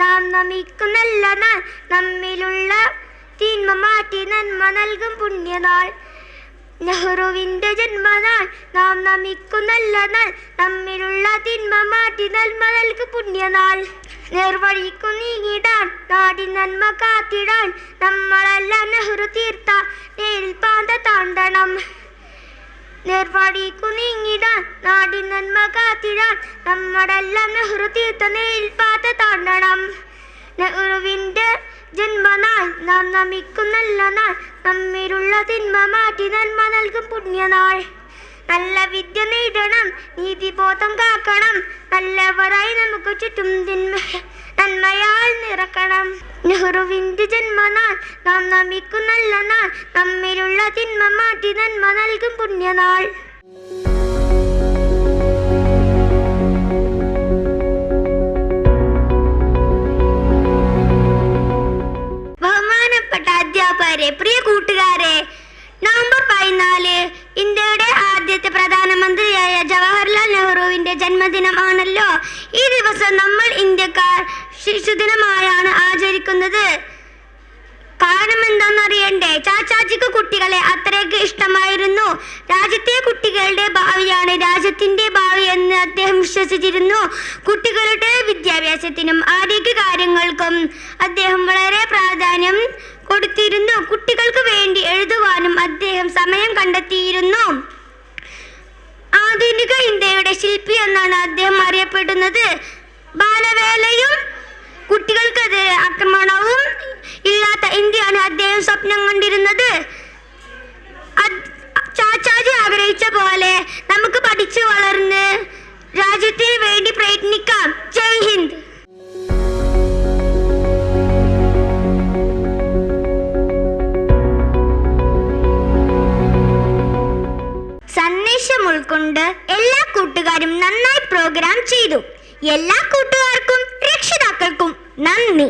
നാം നമിക്കുന്നല്ല നാൾ, നമ്മിലുള്ള തിന്മ മാറ്റി നന്മ നൽകും പുണ്യനാൾ. നെഹ്റുവിന്റെ ജന്മനാൾ, നാം നമിക്കുന്നല്ല നാൾ, നമ്മിലുള്ള തിന്മ മാറ്റി നന്മ നൽകും പുണ്യനാൾ. നേർവഴിക്കു നീങ്ങിടാൻ നാടിൻ നന്മ കാത്തിടാൻ നമ്മളെല്ലാം നെഹ്റു തീർത്ത നേരിൽ പാത താണ്ടണം. നേർവഴിക്കു നീങ്ങിടാൻ നാടിൻ നന്മ കാത്തിടാൻ നമ്മളെല്ലാം നെഹ്റു തീർത്ത നേരിൽ പാത താണ്ടണം. നെഹ്റുവിന്റെ ജന്മനാൾ, നാം നമിക്കുന്നല്ല നാൾ, നമ്മിലുള്ള തിന്മ മാറ്റി നന്മ നൽകും പുണ്യനാൾ. നല്ല വിദ്യ നേടണം, നീതിബോധം കാക്കണം, നല്ലവരായി നമുക്ക് ചുറ്റും നന്മയാൽ നിറക്കണം. നെഹ്റുവിന്റെ ജന്മനാൾ, നാം നമിക്കുന്നല്ല നാൾ, നമ്മിലുള്ള തിന്മ മാറ്റി നന്മ നൽകും പുണ്യനാൾ. ബഹുമാനപ്പെട്ട അധ്യാപകരെ, പ്രിയ കൂട്ടുകാരെ, നവംബർ 14 ഇന്ത്യയുടെ ആദ്യത്തെ പ്രധാനമന്ത്രിയായ ജവഹർലാൽ നെഹ്റുവിന്റെ ജന്മദിനം ആണല്ലോ. ഈ ദിവസം നമ്മൾ ഇന്ത്യക്കാർ ശിശുദിനമായാണ് ആചരിക്കുന്നത്. കാരണം എന്താണെന്നറിയണ്ടേ? ചാച്ചാജിക്ക് കുട്ടികളെ അത്രയ്ക്ക് ഇഷ്ടമായിരുന്നു. രാജ്യത്തെ കുട്ടികളുടെ ഭാവിയാണ് രാജ്യത്തിന്റെ ഭാവി എന്ന് അദ്ദേഹം വിശ്വസിച്ചിരുന്നു. കുട്ടികളുടെ വിദ്യാഭ്യാസത്തിനും ആരോഗ്യ കാര്യങ്ങൾക്കും അദ്ദേഹം വളരെ പ്രാധാന്യം കൊടുത്തിരുന്നു. കുട്ടികൾക്ക് വേണ്ടി എഴുതുവാനും അദ്ദേഹം സമയം കണ്ടെത്തിയിരുന്നു. ആധുനിക ഇന്ത്യയുടെ ശില്പി എന്നാണ് അദ്ദേഹം അറിയപ്പെടുന്നത്. ബാലവേലയും കുട്ടികൾക്കെതിരെ ആക്രമണവും ഇല്ലാത്ത ഇന്ത്യയാണ് അദ്ദേഹം സ്വപ്നം കണ്ടിരുന്നത്. ചാച്ചാജി ആഗ്രഹിച്ച പോലെ നമുക്ക് പഠിച്ചു വളർന്ന് രാജ്യത്തിന് വേണ്ടി പ്രയത്നിക്കാം. ജയ് ഹിന്ദ്. സന്ദേശം ഉൾക്കൊണ്ട് എല്ലാ കൂട്ടുകാരും നന്നായി പ്രോഗ്രാം ചെയ്തു. എല്ലാ കൂട്ടുകാർക്കും രക്ഷിതാക്കൾക്കും നന്ദി.